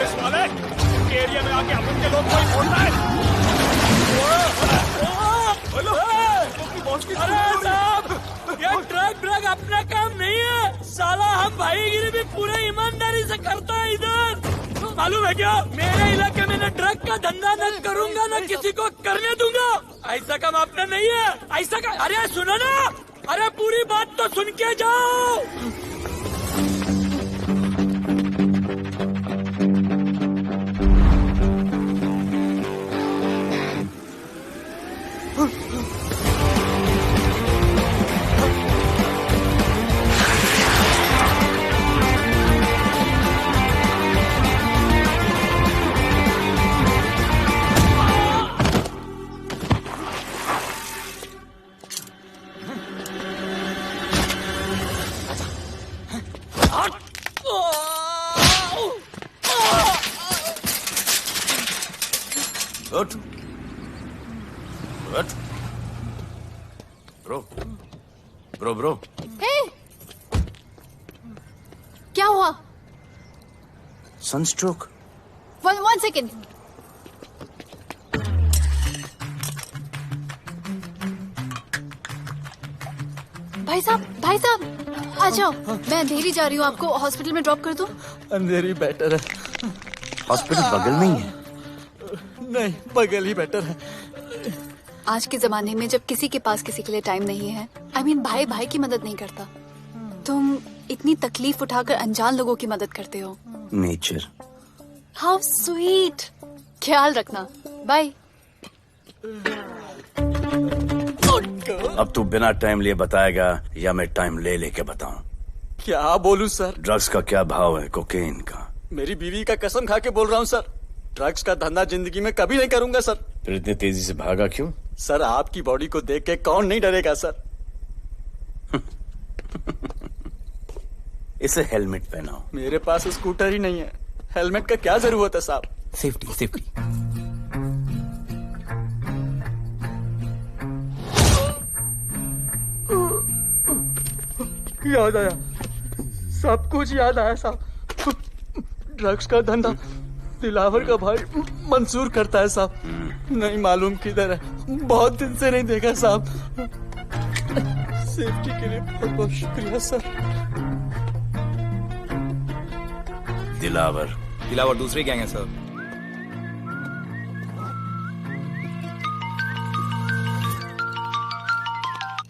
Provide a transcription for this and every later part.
साले एरिया में आके अपन के लोग कोई बोलता है। अरे साहब, ये ड्रग अपना काम नहीं है साला। हम भाईगिरी भी पूरे ईमानदारी से करता है इधर। मालूम है क्या, मेरे इलाके में न ड्रग का धंधा न करूंगा न किसी को करने दूंगा। ऐसा काम आपने नहीं है। ऐसा का अरे सुनो ना, अरे पूरी बात तो सुन के जाओ। ब्रो क्या हुआ? सनस्ट्रोक। One second. भाई साहब आ जाओ। मैं अंधेरी जा रही हूँ, आपको हॉस्पिटल में ड्रॉप कर दूँ? अंधेरी बेटर है। हॉस्पिटल बगल में ही है। नहीं, बगल ही बेटर है। आज के जमाने में जब किसी के पास किसी के लिए टाइम नहीं है, भाई भाई की मदद नहीं करता, तुम इतनी तकलीफ उठाकर अनजान लोगों की मदद करते हो। नेचर। How sweet. ख्याल रखना, बाय। अब तू बिना टाइम लिए बताएगा या मैं टाइम ले लेके बताऊं? क्या बोलूं सर? ड्रग्स का क्या भाव है कोकेन का? मेरी बीवी का कसम खा के बोल रहा हूँ सर, ड्रग्स का धंधा जिंदगी में कभी नहीं करूंगा सर। फिर इतनी तेजी से भागा क्यों? सर, आपकी बॉडी को देख के कौन नहीं डरेगा सर। इसे हेलमेट पहनाओ। मेरे पास स्कूटर ही नहीं है, हेलमेट का क्या जरूरत है साहब? सेफ्टी। याद आया, सब कुछ याद आया साहब। ड्रग्स का धंधा दिलावर का भाई मंसूर करता है साहब। नहीं मालूम किधर है, बहुत दिन से नहीं देखा साहब। सेफ्टी के लिए बहुत बहुत शुक्रिया सर। दिलावर दूसरी गैंग है सर।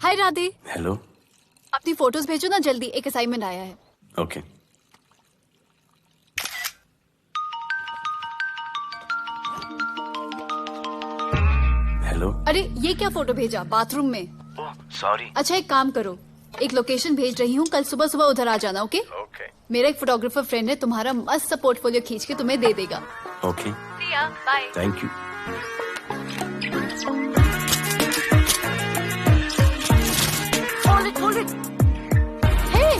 हाय राधे। हेलो। अपनी फोटोज भेजो ना जल्दी, एक असाइनमेंट आया है। ओके। हेलो। अरे ये क्या फोटो भेजा बाथरूम में? सॉरी। अच्छा एक काम करो, एक लोकेशन भेज रही हूँ, कल सुबह सुबह उधर आ जाना। ओके? मेरा एक फोटोग्राफर फ्रेंड है, तुम्हारा मस्त सा पोर्टफोलियो खींच के तुम्हें दे देगा। Okay. Bye. Thank you. Hold it. Hey,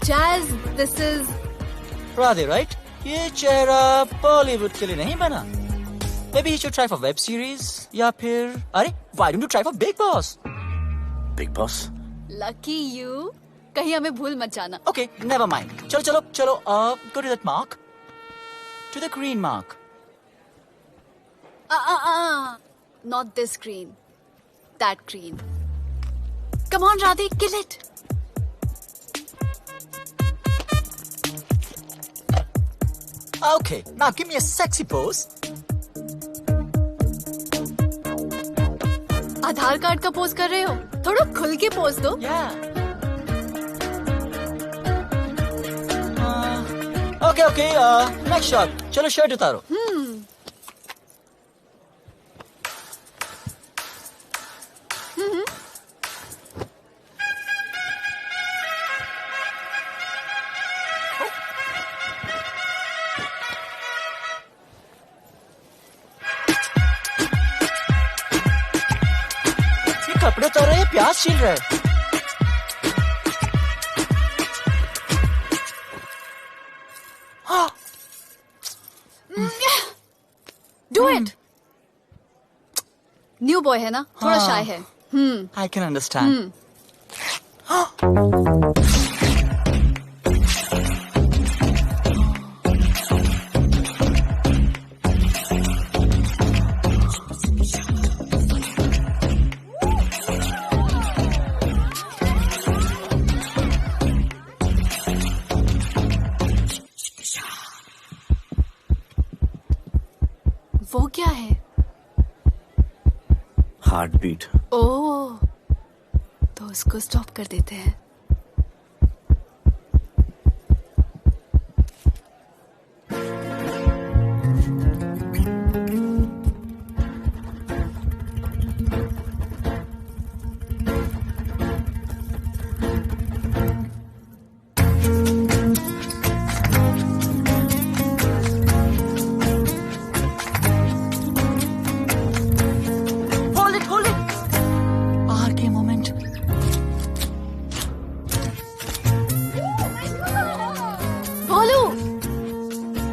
Jazz, this is Radhe, right? ये चेहरा बॉलीवुड के लिए नहीं बना। Maybe you should try for web series या फिर अरे why don't you try for Big Boss? Big Boss? lucky you. कहीं हमें भूल मत जाना। Okay, never mind. चलो, go to that mark. To the green mark. Not this green. That green. Come on, Radhe, kill it. Okay, now give me a sexy pose. Aadhaar card का pose कर रहे हो? थोड़ा खुल के pose दो। Yeah. Okay. Next shot. चलो shirt उतारो। कपड़े उतारो या प्याज छील रहे? Do it. न्यू बॉय है ना, थोड़ा शाय है। I can understand. Heartbeat. Oh, तो उसको स्टॉप कर देते हैं।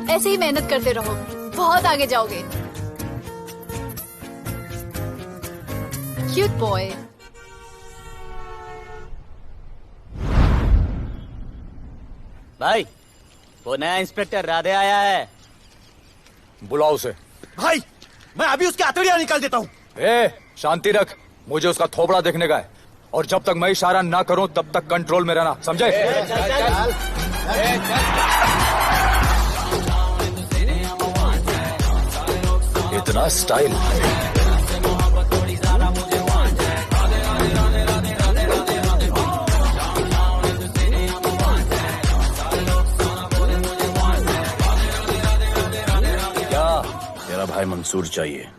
ऐसे ही मेहनत करते रहो, बहुत आगे जाओगे। Cute boy. भाई, वो नया इंस्पेक्टर राधे आया है। बुलाओ उसे। भाई, मैं अभी उसकी हथेलियां निकाल देता हूँ। शांति रख, मुझे उसका थोबड़ा देखने का है, और जब तक मैं इशारा ना करूं तब तक कंट्रोल में रहना, समझे? इतना स्टाइल। क्या? तेरा भाई मंसूर चाहिए,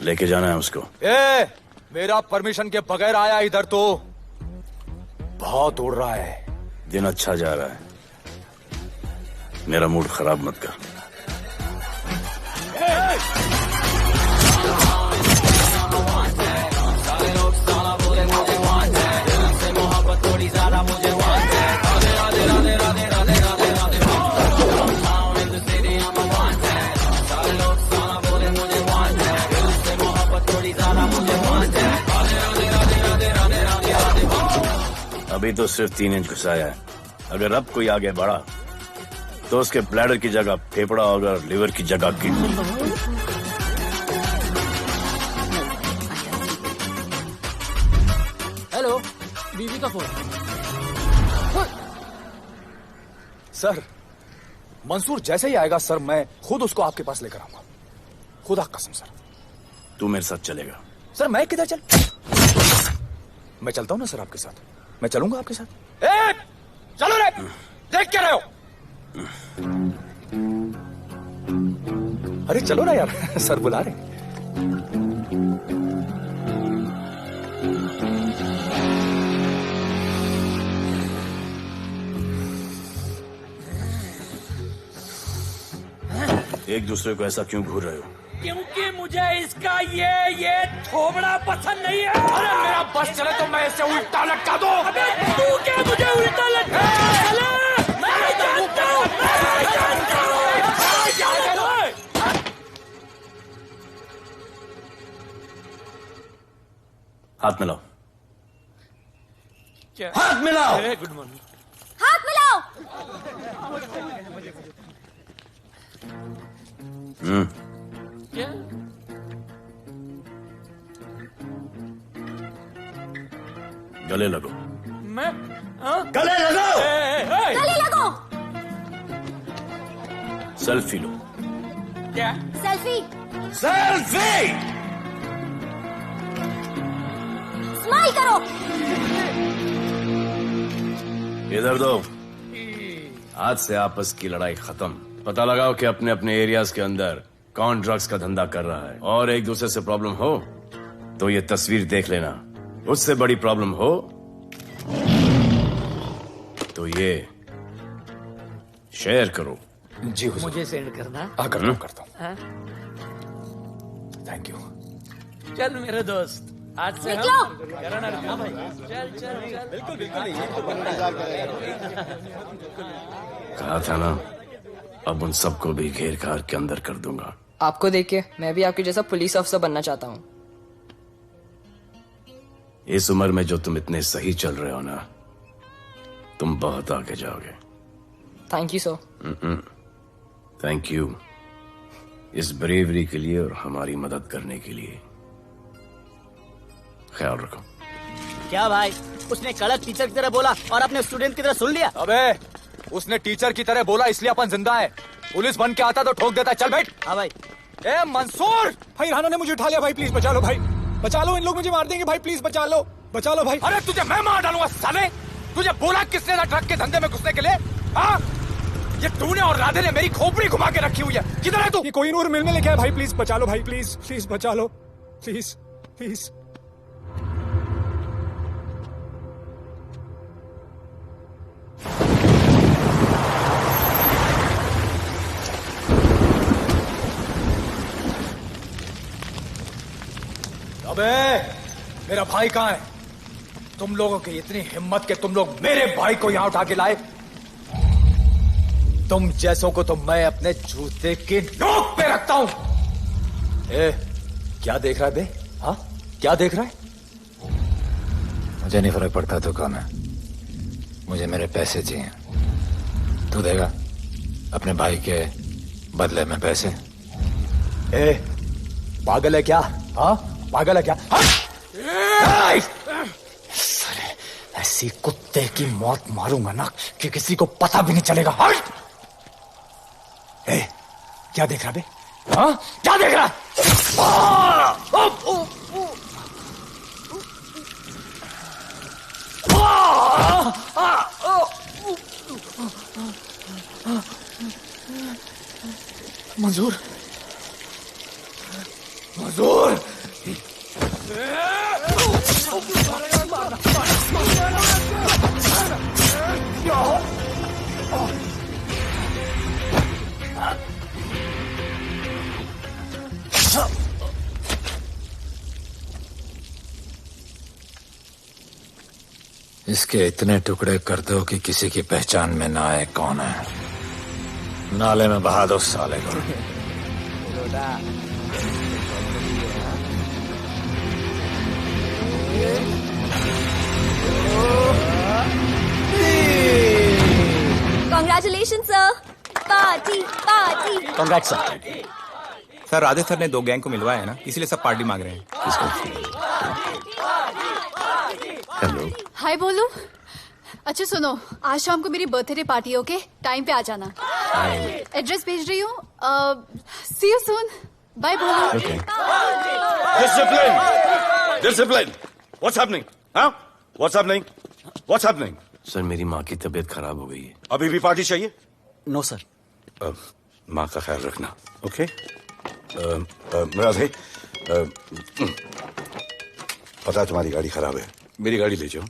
लेके जाना है उसको। मेरा परमिशन के बगैर आया इधर तो बहुत उड़ रहा है। दिन अच्छा जा रहा है, मेरा मूड खराब मत कर। अभी तो सिर्फ 3 इंच घुसाया है, अगर अब कोई आगे बढ़ा तो उसके ब्लैडर की जगह फेफड़ा होगा, लिवर की जगह किडनी। हेलो, बीवी का फोन। सर, मंसूर जैसे ही आएगा सर, मैं खुद उसको आपके पास लेकर आऊंगा, खुदा कसम सर। तू मेरे साथ चलेगा? सर मैं किधर चल? मैं चलता हूं ना सर आपके साथ, मैं चलूंगा आपके साथ। चलो रे, देख क्या रहे हो? अरे चलो ना यार, सर बुला रहे। एक दूसरे को ऐसा क्यों घूर रहे हो? क्योंकि मुझे इसका ये थोबड़ा पसंद नहीं है। अरे मेरा बस चले तो मैं इसे उल्टा लटका दूं। अबे तू क्या मुझे उल्टा लटका? मैं जानता हूं। हाथ मिलाओ। क्या? हाथ मिलाओ। Good morning. हाथ मिलाओ। क्या? गले लगो। मैं? हाँ? गले लगाओ। गले लगो। सेल्फी लो। क्या? सेल्फी। सेल्फी। स्माइल करो। इधर दो। आज से आपस की लड़ाई खत्म। पता लगाओ कि अपने अपने एरियाज के अंदर कौन ड्रग्स का धंधा कर रहा है, और एक दूसरे से प्रॉब्लम हो तो ये तस्वीर देख लेना। उससे बड़ी प्रॉब्लम हो तो ये शेयर करो। जी हुजूर। मुझे सेंड करना। करता हूँ। हाँ? Thank you. चल मेरे दोस्त, आज से निकलो। चल चल चल। बिल्कुल कहा था ना, अब उन सबको भी घेर घार के अंदर कर दूंगा। आपको देख के मैं भी आपके जैसा पुलिस अफसर बनना चाहता हूँ। इस उम्र में जो तुम इतने सही चल रहे हो ना, तुम बहुत आगे जाओगे। Thank you sir. Thank you इस ब्रेवरी के लिए और हमारी मदद करने के लिए। ख्याल रखो। क्या भाई, उसने कड़क टीचर की तरह बोला और अपने स्टूडेंट की तरह सुन लिया? अबे उसने टीचर की तरह बोला इसलिए अपन जिंदा है। पुलिस बन के आता तो ठोक देता। चल बैठ। हाँ भाई। ए मंसूर, भाई राना ने मुझे उठा लिया। भाई प्लीज बचा लो भाई। बचा लो, इन लोग मुझे मार देंगे भाई, प्लीज बचा लो भाई। अरे तुझे मैं मार डालूंगा साले, तुझे बोला किसने था ट्रक के धंधे में घुसने के लिए? हाँ, ये तूने और राधे ने मेरी खोपड़ी घुमा के रखी हुई है। किधर है तू? ये कोई नूर मिल में लेके आया भाई, प्लीज बचा लो भाई, प्लीज बचा लो, प्लीज। अबे मेरा भाई कहाँ है? तुम लोगों की इतनी हिम्मत कि तुम लोग मेरे भाई को यहां उठा के लाए। तुम जैसों को तो मैं अपने जूते की नोक पे रखता हूं। क्या देख रहा है बे? हाँ, क्या देख रहा है? मुझे नहीं फर्क पड़ता तो कौन है, मुझे मेरे पैसे चाहिए। तू देगा अपने भाई के बदले में पैसे? पागल है क्या? हाँ, पागल है क्या? ऐसी कुत्ते की मौत मारूंगा ना कि किसी को पता भी नहीं चलेगा। क्या देख रहा बे? हाँ, क्या देख रहा? मंजूर इसके इतने टुकड़े कर दो कि किसी की पहचान में ना आए कौन है। नाले में बहा दो साले को। Congratulations, sir. Party. Congrats, sir. Sir, Radhe sir ने 2 गैंग को मिलवाया है ना, इसीलिए सब पार्टी मांग रहे हैं। हेलो। हाय बोलू। अच्छा सुनो, आज शाम को मेरी बर्थडे पार्टी, ओके? टाइम पे आ जाना। एड्रेस भेज रही हूँ। सी यू सून। बाय बोलू। Okay. Discipline. What's happening? Huh? What's happening? Sir, मेरी माँ की तबीयत खराब हो गई है। अभी भी पार्टी चाहिए? No, sir. माँ का ख्याल रखना, ओके? राधे, पता है तुम्हारी गाड़ी खराब है, मेरी गाड़ी ले जाओ।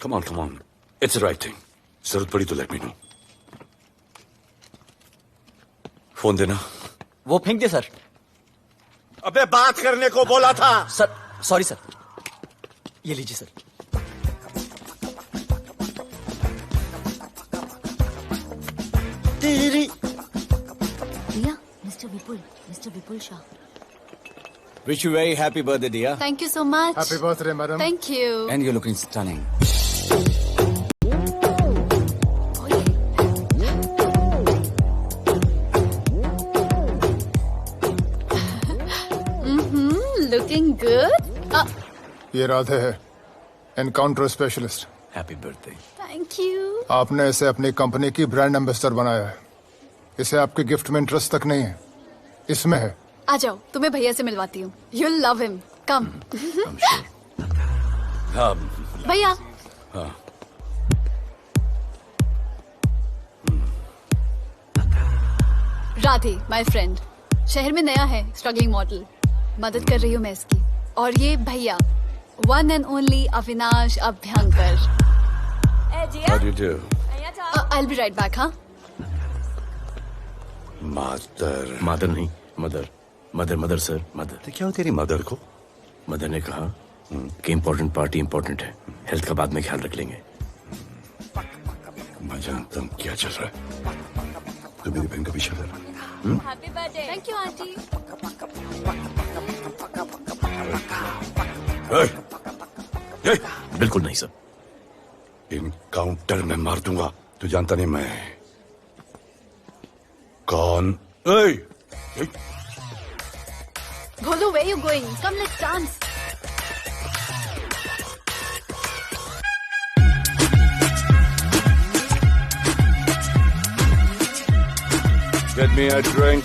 Come on, it's right thing. जरूरत पड़ी तो लेट मी नो। फोन देना। वो फेंक दे सर। अबे बात करने को बोला था। Sir, sorry sir. ये लीजिए सर। तेरी दिया, mister Vipul Shah. Wish you very happy birthday, dear. Thank you so much. Happy birthday, madam. Thank you. And you're looking stunning. Looking good. ये राधे है, encounter specialist. Happy birthday. Thank you. आपने इसे अपनी company की brand ambassador बनाया है। इसे आपके गिफ्ट में इंटरेस्ट तक नहीं है, इसमें है। आ जाओ, तुम्हें भैया से मिलवाती हूँ। You'll love him. Come. हाँ, भैया। राधे, माय फ्रेंड, शहर में नया है, स्ट्रगलिंग मॉडल। मदद कर रही हूँ मैं इसकी। और ये भैया, one and only Avinash Abhyankar. how do you do? I'll be right back, हाँ? मादर नहीं, मदर सर, मदर। तो क्या हो तेरी मदर को? मदर ने कहा कि इम्पोर्टेंट पार्टी इम्पोर्टेंट है, हेल्थ का बाद में ख्याल रख लेंगे। मैं जानता हूँ क्या चल रहा है। तो मेरी बहन का पीछा कर रहा है। Thank you, aunty. बिल्कुल नहीं सर। इनकाउंटर में मार दूंगा। तू जानता नहीं मैं कौन? Bholu, where you going? Come, let's dance. Get me a drink.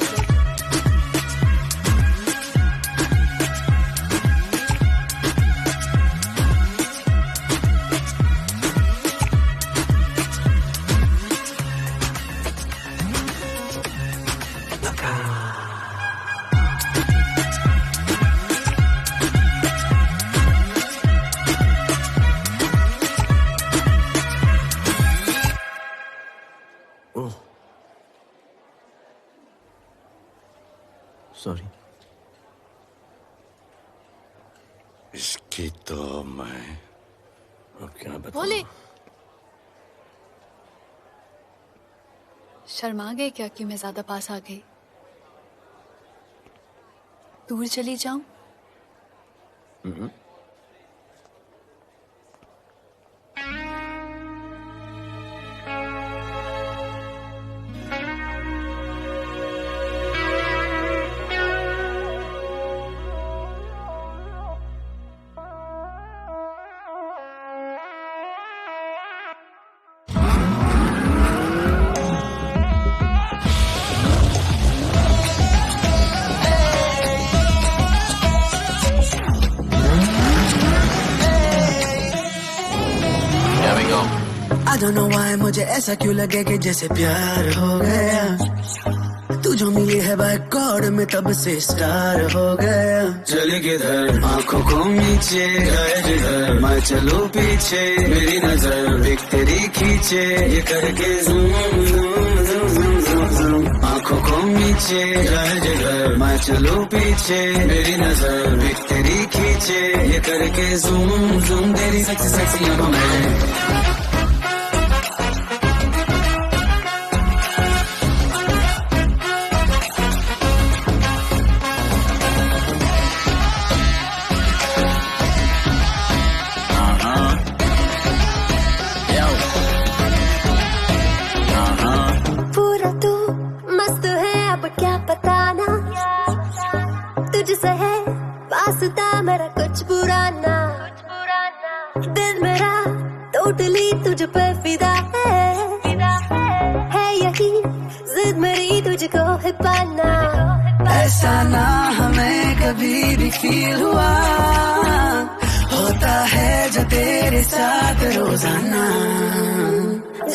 कि तो मैं अब क्या बताऊं? बोले शर्मा गए क्या कि मैं ज्यादा पास आ गई? दूर चली जाऊं? I don't know why मुझे ऐसा क्यों लगे कि जैसे प्यार हो गया। तू जो मिली है बाय गॉड में तब से स्टार हो गया। चली किधर आंखों को नीचे गए जिधर मैं चलूं पीछे मेरी नजर एक तेरी खींचे ये करके zoom zoom zoom zoom zoom zoom. आंखों को नीचे गए जिधर मैं चलूं पीछे मेरी नजर एक तेरी खींचे ये करके ज़ूम ज़ूम तेरी सेक्सी सेक्सी आंखों में। तुझसे है वास्ता मेरा कुछ पुराना दिल मेरा टोटली तुझ पे फिदा है यही जिद मेरी तुझको है पाना। ऐसा ना हमें कभी भी फील हुआ होता है जो तेरे साथ रोजाना।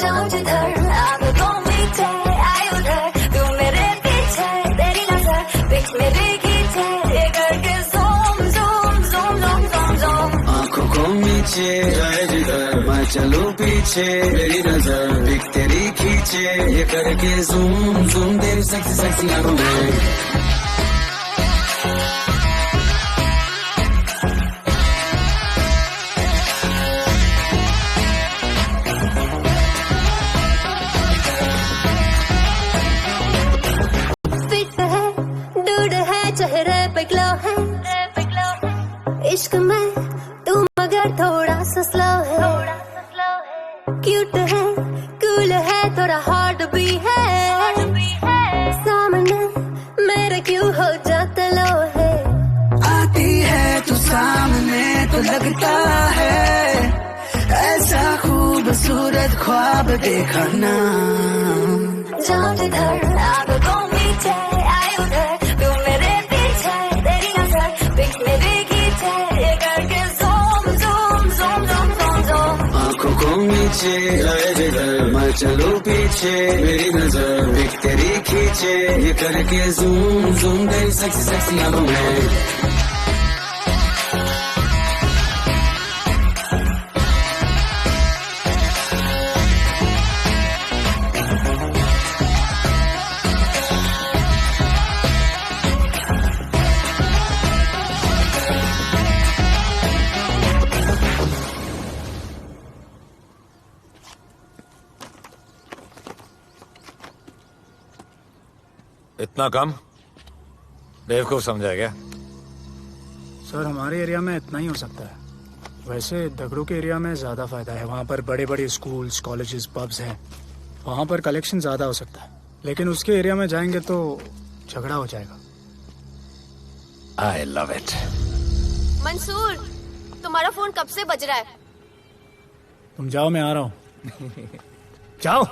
जाऊं जिधर आंखों मीठे आए उधर तू मेरे पीछे तेरी नजर देख मेरे खींचे ये करके zoom zoom zoom zoom zoom zoom. आंखों को नीचे जाए जिधर मैं चलूं पीछे मेरी नजर एक तेरी खींचे ये करके ज़ूम ज़ूम तेरी सेक्सी सेक्सी आंखों में। चेहरे पे ग्लो है इश्क में तू मगर थोड़ा सा स्लो है। क्यूट है कूल है थोड़ा हार्ड भी है सामने मेरे क्यों हो जाता लो है। आती है तू सामने तो लगता है ऐसा खूबसूरत ख्वाब देखा ना। जाऊं जिधर आंखों मीठे आए उधर तू मेरे पीछे तेरी नजर पिक मेरे खींचे ये करके zoom zoom zoom zoom zoom zoom. आंखों को नीचे जाए जिधर मैं चलूं पीछे मेरी नजर एक तेरी खींचे ये करके ज़ूम ज़ूम तेरी सेक्सी सेक्सी आंखों में। इतना कम बेवकूफ समझा क्या? सर हमारे एरिया में इतना ही हो सकता है। वैसे दगड़ू के एरिया में ज्यादा फायदा है। वहाँ पर बड़े बड़े स्कूल्स कॉलेजेस पब्स हैं। वहाँ पर कलेक्शन ज्यादा हो सकता है। लेकिन उसके एरिया में जाएंगे तो झगड़ा हो जाएगा। I love it. मंसूर तुम्हारा फोन कब से बज रहा है? तुम जाओ मैं आ रहा हूँ। जाओ।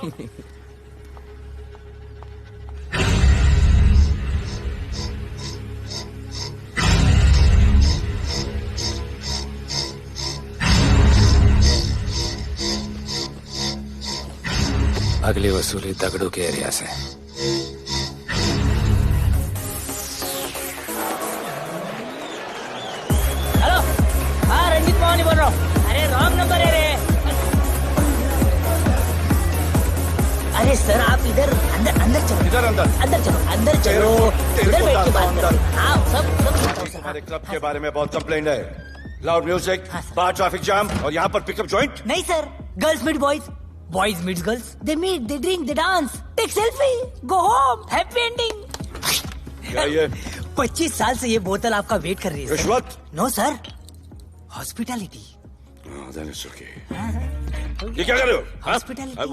अगली वसूली दगड़ू के एरिया से। हेलो, हाँ रंजीत मोहन ही बोल रहा हूँ। अरे रॉन्ग नंबर है रे। अरे सर आप इधर अंदर अंदर चलो। इधर अंदर अंदर चलो अंदर चलो। इधर बैठ के बात करो। हाँ सब हमारे क्लब के बारे में बहुत कंप्लेंट है। लाउड म्यूजिक, बाहर ट्रैफिक जाम और यहाँ पर पिकअप जॉइंट। नहीं sir, girls meet boys, boys meet girls, they meet, they drink, they dance, take selfie, go home, happy ending. क्या ये? 25 साल से ये बोतल आपका वेट कर रही है। रिश्वत? No sir, hospitality. ये क्या कर रहे हो? हॉस्पिटैलिटी।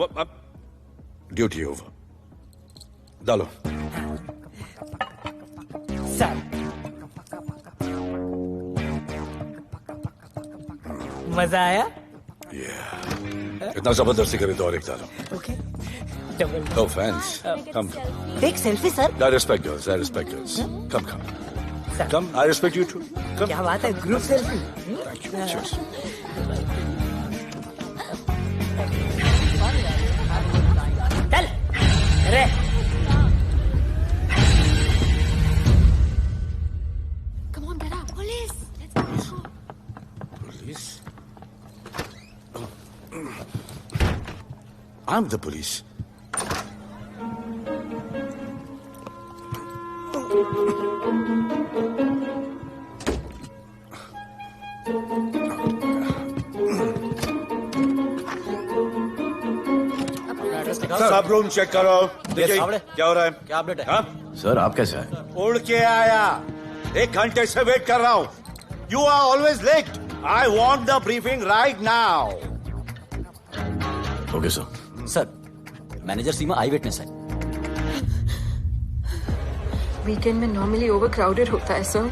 ड्यूटी ओवर, डालो। सर मजा आया? इतना जबरदस्ती करे तो और एक डालो। Okay. No offense. Come. Take selfie, sir. I respect yours. I respect yours. Come, come. Come. I respect you too. Come. क्या बात है? Group selfie. Thank you. Cheers. चल, रे। Come on, get up. Police. Let's go. Police? I'm the police. सब room check करो। देखिए क्या हो रहा है? क्या अपडेट है? हाँ? सर आप कैसे आए? उड़ के आया, 1 घंटे से वेट कर रहा हूँ। You are always late. I want the briefing right now. Okay sir. Sir, manager Seema eye witness है। वीकेंड में नॉर्मली ओवर क्राउडेड होता है सर।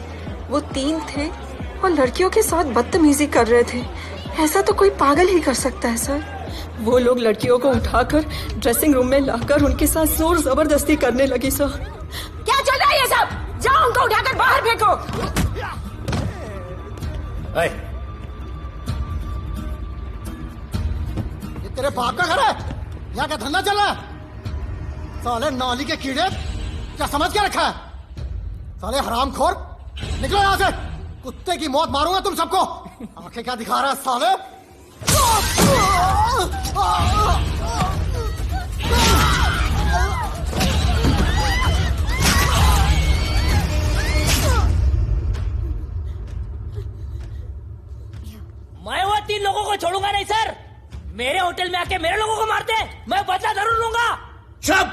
वो 3 थे और लड़कियों के साथ बदतमीजी कर रहे थे। ऐसा तो कोई पागल ही कर सकता है सर। वो लोग लड़कियों को उठाकर ड्रेसिंग रूम में लाकर उनके साथ जोर जबरदस्ती करने लगी सर। क्या चल रहा है ये सब? जाओ उनको उठाकर बाहर फेंको। ये तेरे बाप का घर है? यहाँ क्या धंधा चल रहा है? साले नौली के कीड़े, क्या समझ के रखा है? साले हरामखोर, निकलो यहाँ से। कुत्ते की मौत मारूंगा तुम सबको। आंखें क्या दिखा रहा है साले? मैं वो 3 लोगों को छोड़ूंगा नहीं सर। मेरे होटल में आके मेरे लोगों को मारते, मैं बदला जरूर लूंगा। चुप!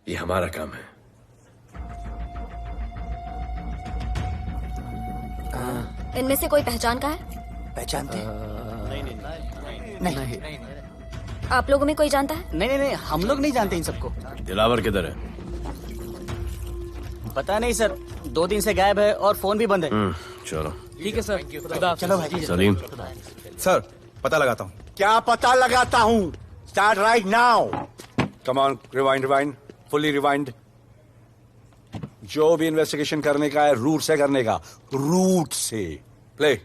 ये हमारा काम है। इनमें से कोई पहचान का है? पहचानते हैं? नहीं। आप लोगों में कोई जानता है? नहीं, हम लोग नहीं जानते इन सबको। दिलावर किधर है? पता नहीं सर, 2 दिन से गायब है और फोन भी बंद है। चलो ठीक है सर। चलो भाई। सलीम। सर पता लगाता हूँ। क्या पता लगाता हूँ? Start right now. Come on, rewind, fully rewind. जो भी इन्वेस्टिगेशन करने का है रूट से करने का, रूट से। Play.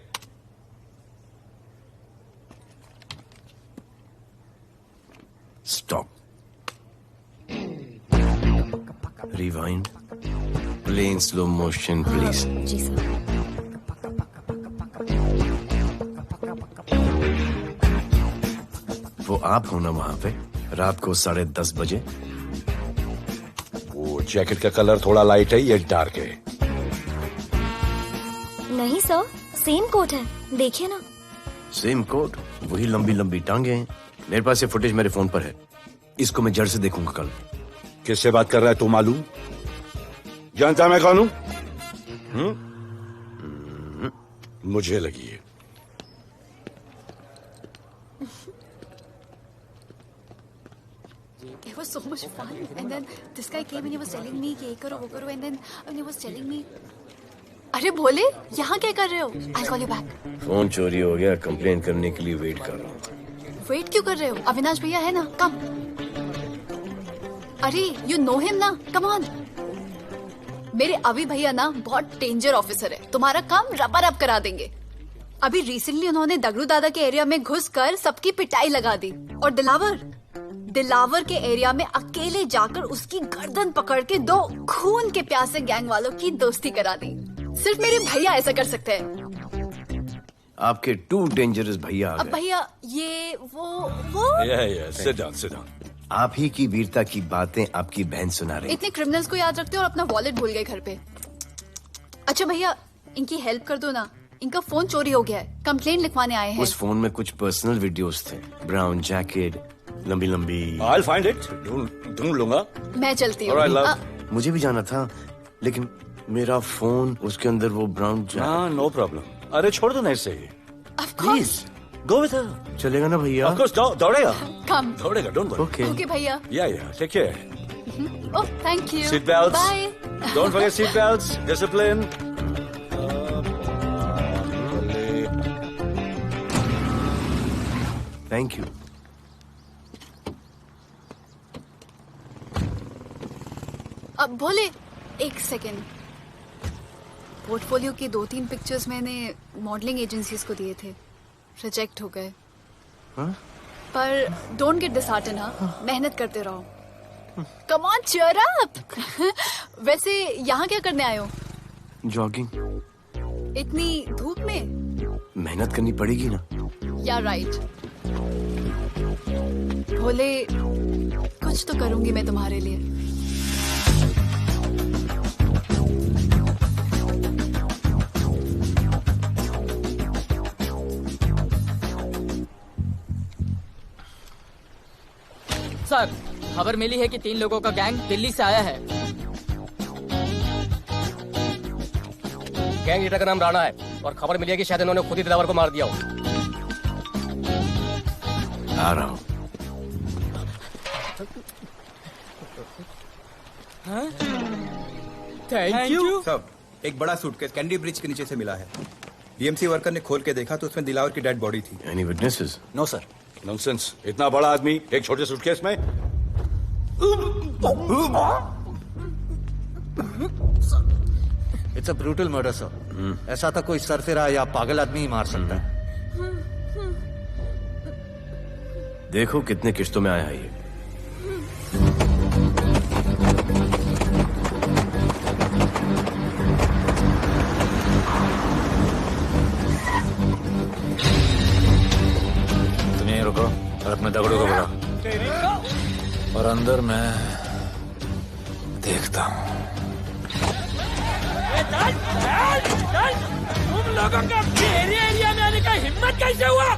Stop. Rewind. Play in slow motion please. जी सर। वो आप हो ना वहां पे रात को 10:30 बजे? वो जैकेट का कलर थोड़ा लाइट है, ये डार्क है। नहीं सर, सेम कोट है, देखिए ना। सेम कोट, वही लंबी लंबी टांगे हैं। मेरे पास ये फुटेज मेरे फोन पर है। इसको मैं जड़ से देखूंगा कल। किससे बात कर रहा है तू? मालूम? जानता मैं कौन हूं? मुझे लगी है। It was so much fun. And then this guy came and he was telling me कि ये करो वो करो, and then he was telling me, अरे भोले यहाँ क्या कर रहे हो? I'll call you back. Phone चोरी हो गया, कंप्लेन करने के लिए वेट कर रहा हूँ। वेट क्यों कर रहे हो? अविनाश भैया है ना, कम। अरे you know him ना, come on. मेरे अभी भैया ना बहुत डेंजर ऑफिसर है, तुम्हारा काम रबर करा देंगे। अभी रिसेंटली उन्होंने दगड़ू दादा के एरिया में घुसकर सबकी पिटाई लगा दी, और दिलावर के एरिया में अकेले जाकर उसकी गर्दन पकड़ के 2 खून के प्यासे गैंग वालों की दोस्ती करा दी। सिर्फ मेरे भैया ऐसा कर सकते हैं। आपके 2 डेंजरस भैया आ अब गए। भैया ये वो सिट डाउन। आप ही की वीरता की बातें आपकी बहन सुना रही। इतने क्रिमिनल्स को याद रखते हो और अपना वॉलेट भूल गए घर पे। अच्छा भैया, इनकी हेल्प कर दो ना, इनका फोन चोरी हो गया है, कंप्लेंट लिखवाने आए हैं। उस फोन में कुछ पर्सनल वीडियोस थे, ब्राउन जैकेट, लंबी लंबी। I'll find it. ढूंढ लूंगा। मैं चलती हूँ। Alright, love. मुझे भी जाना था, लेकिन मेरा फोन, उसके अंदर वो ब्राउन जैकेट। हाँ, नो प्रॉब्लम। अरे छोड़ दो ना इसे। Please go with her. चलेगा ना भैया? Of course, दौड़ेगा। कम। दौड़ेगा, डोंट वरी। ओके ओके भैया। Yeah, take care. Oh, thank you. Seat belts. Bye. Don't forget seat belts. Discipline. Thank you. अब भोले, एक सेकेंड। पोर्टफोलियो की 2-3 पिक्चर्स मैंने मॉडलिंग एजेंसीज को दिए थे, रिजेक्ट हो गए। हाँ? पर डोंट गेट डिसहार्टेंड, हाँ, मेहनत करते रहो। Come on, cheer up. वैसे यहाँ क्या करने आए हो? जॉगिंग। इतनी धूप में? मेहनत करनी पड़ेगी ना। या राइट। भोले, कुछ तो करूंगी मैं तुम्हारे लिए। सर, खबर मिली है कि 3 लोगों का गैंग दिल्ली से आया है। गैंग लीडर का नाम राणा है और खबर मिली है कि शायद इन्होंने खुद ही दिलावर को मार दिया हो। आ रहा हूँ। Thank you. सब एक बड़ा सूटकेस कैंडी ब्रिज के नीचे से मिला है। बीएमसी वर्कर ने खोल के देखा तो उसमें दिलावर की डेड बॉडी थी। Any witnesses? No sir. Nonsense. इतना बड़ा आदमी एक छोटे सूटकेस में। It's a brutal murder sir. ऐसा था कोई सरफिरा या पागल आदमी ही मार सकता है। देखो कितने किश्तों में आया है ये। तुम यहीं रुको और अपने दगड़ों को बुलाओ, और अंदर मैं देखता हूँ। तुम लोगों का मेरे एरिया में आने का हिम्मत कैसे हुआ?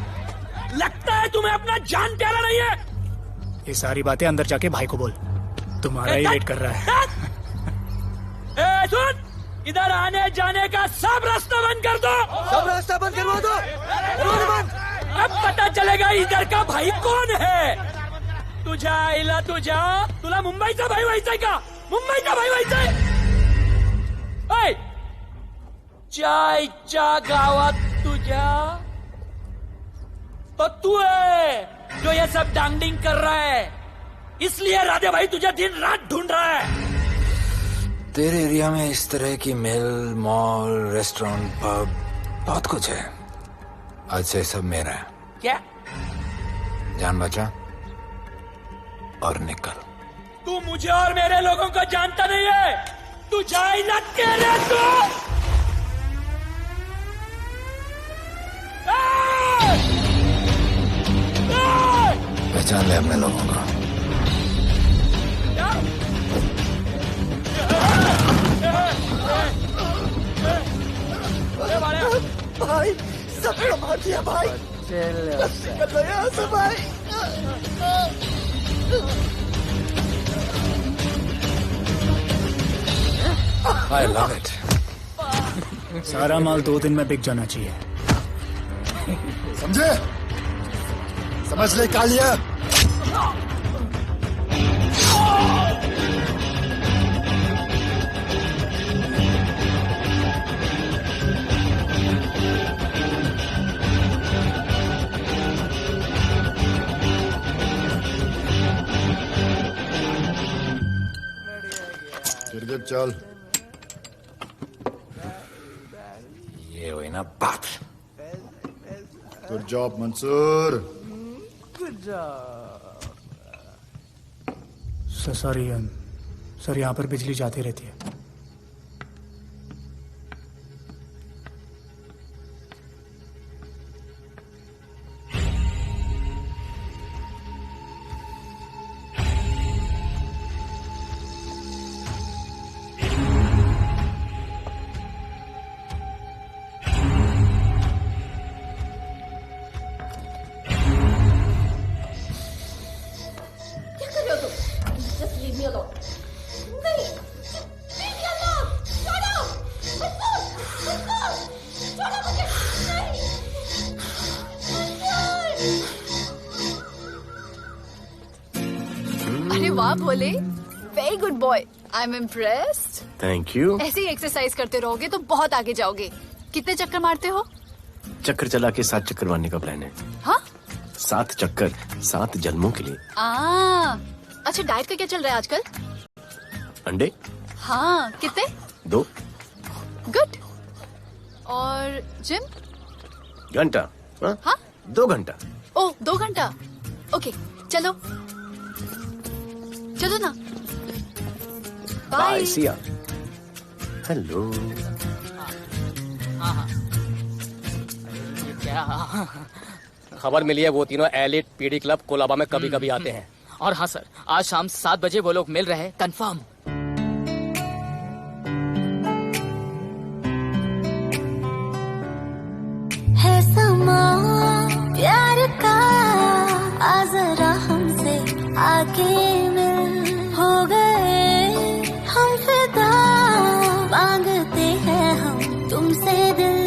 लगता है तुम्हें अपना जान प्यारा नहीं है। ये सारी बातें अंदर जाके भाई को बोल, तुम्हारा ही वेट कर रहा है। ए, सुन, इधर आने जाने का सब रास्ता बंद कर दो। सब रास्ता बंद करवा दो। अब पता चलेगा इधर का भाई कौन है। तुझा इला तुझा, तुला मुंबईचा भाई व्हायचाय का? मुंबईचा भाई व्हायचाय? ऐ, चायच्या गावात तुझ्या तो तू है जो ये सब डांगडिंग कर रहा है, इसलिए राधे भाई तुझे दिन रात ढूंढ रहा है। तेरे एरिया में इस तरह की मिल, मॉल, रेस्टोरेंट, पब बहुत कुछ है। आज से सब मेरा है। क्या? जान बचा और निकल। तू मुझे और मेरे लोगों को जानता नहीं है। तू जाए ना तेरे तो। पहचान ले अपने लोगों को। भाई सब कमा दिया भाई। निकल लो यहाँ से भाई। I love it. सारा माल 2 दिन में बिक जाना चाहिए। समझे? समझ ले कालिया। गिरगिट चल। ये हुई ना बात। Good job Mansoor. Sorry sir, यहाँ पर बिजली जाती रहती है। बोले very good boy, I am impressed. Thank you. ऐसे ही एक्सरसाइज करते रहोगे तो बहुत आगे जाओगे। कितने चक्कर मारते हो? चक्कर चला के 7 चक्कर मारने का प्लान है। हाँ 7 चक्कर 7 जन्मों के लिए। अच्छा डाइट का क्या चल रहा है आजकल? अंडे। हाँ कितने? 2। गुड। और जिम? घंटा। हाँ 2 घंटा। ओ 2 घंटा। ओके चलो चलो ना। बाय सिया। हेलो। खबर मिली है वो तीनों एलिट पीडी क्लब कोलाबा में कभी कभी आते हैं। और हाँ सर, आज शाम 7 बजे वो लोग मिल रहे हैं, कंफर्म। है समा प्यार का, आ जरा हमसे आके मिल, हो गए हम फिदा, मांगते हैं हम तुमसे दिल।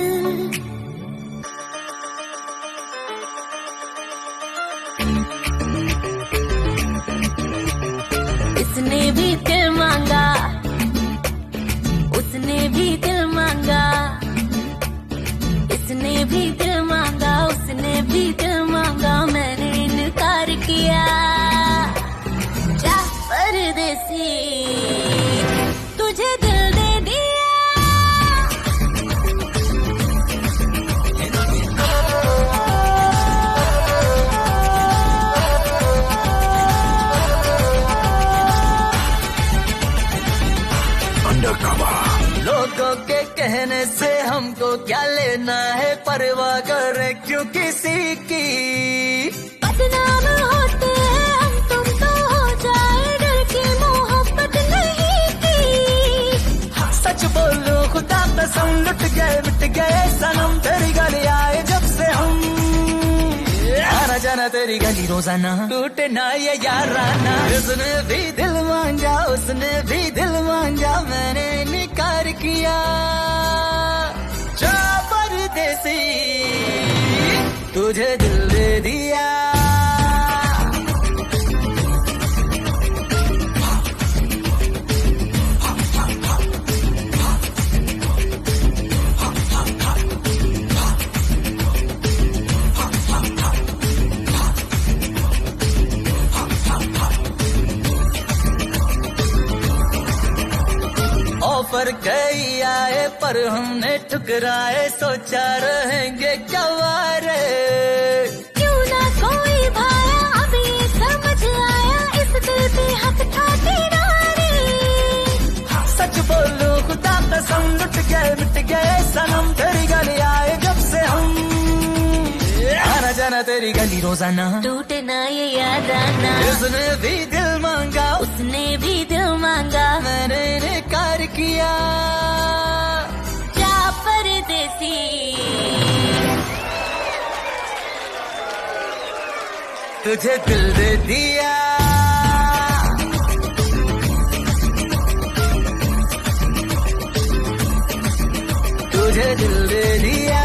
इसने भी दिल मांगा, उसने भी दिल मांगा, इसने भी दिल मांगा, उसने भी दिल मांगा, मैंने इनकार किया। जा परदेसी, तुझे दिल दे दिया। लोगों के कहने से हमको क्या लेना है, परवाह करे क्यों किसी की। बदनाम होते हैं हम, तुम तो हो जाए, डर की मोहब्बत नहीं की। सच बोलो खुदा कसम, लुट गए मिट गए सनम, तेरी गली आए जब से हम, आना जाना तेरी गली रोजाना, टूटना ये याराना। उसने भी दिल मांगा, उसने भी दिल मांगा, मैंने इनकार किया। जा परदेसी, तुझे दिल दे दिया। ऑफर कई आए पर हमने ठुकराए, सोचा रहेंगे क्या वारे। क्यों ना कोई भाया, अब ये समझ आया, इस दिल पे हक था तेरा रे। सच बोलो खुदा कसम, लुट गए मिट गए सनम, तेरी गली आए जब से हम, आना जाना तेरी गली रोजाना, टूटना ये याद आना। उसने भी दिल मांगा, उसने भी दिल मांगा, मैंने इनकार किया। जा परदेसी, तुझे दिल दे दिया। तुझे दिल दे दिया।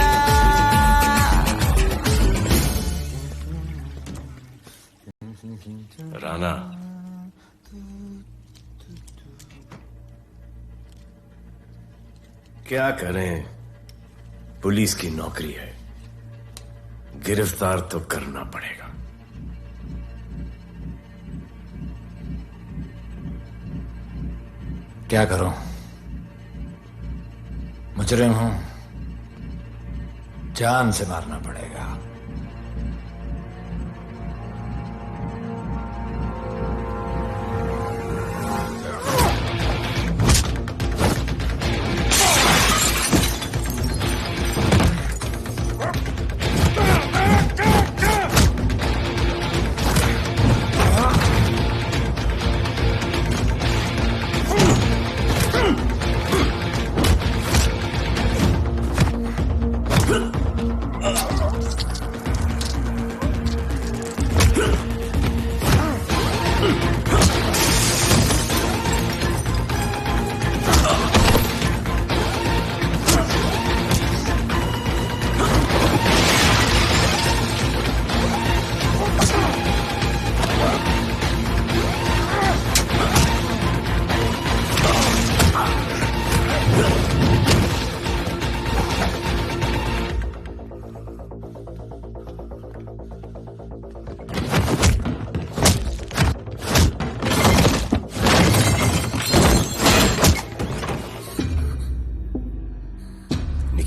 राना, क्या करें, पुलिस की नौकरी है, गिरफ्तार तो करना पड़ेगा। क्या करूं, मुजरिम हूं, जान से मारना पड़ेगा।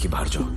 कि बाहर जाओ।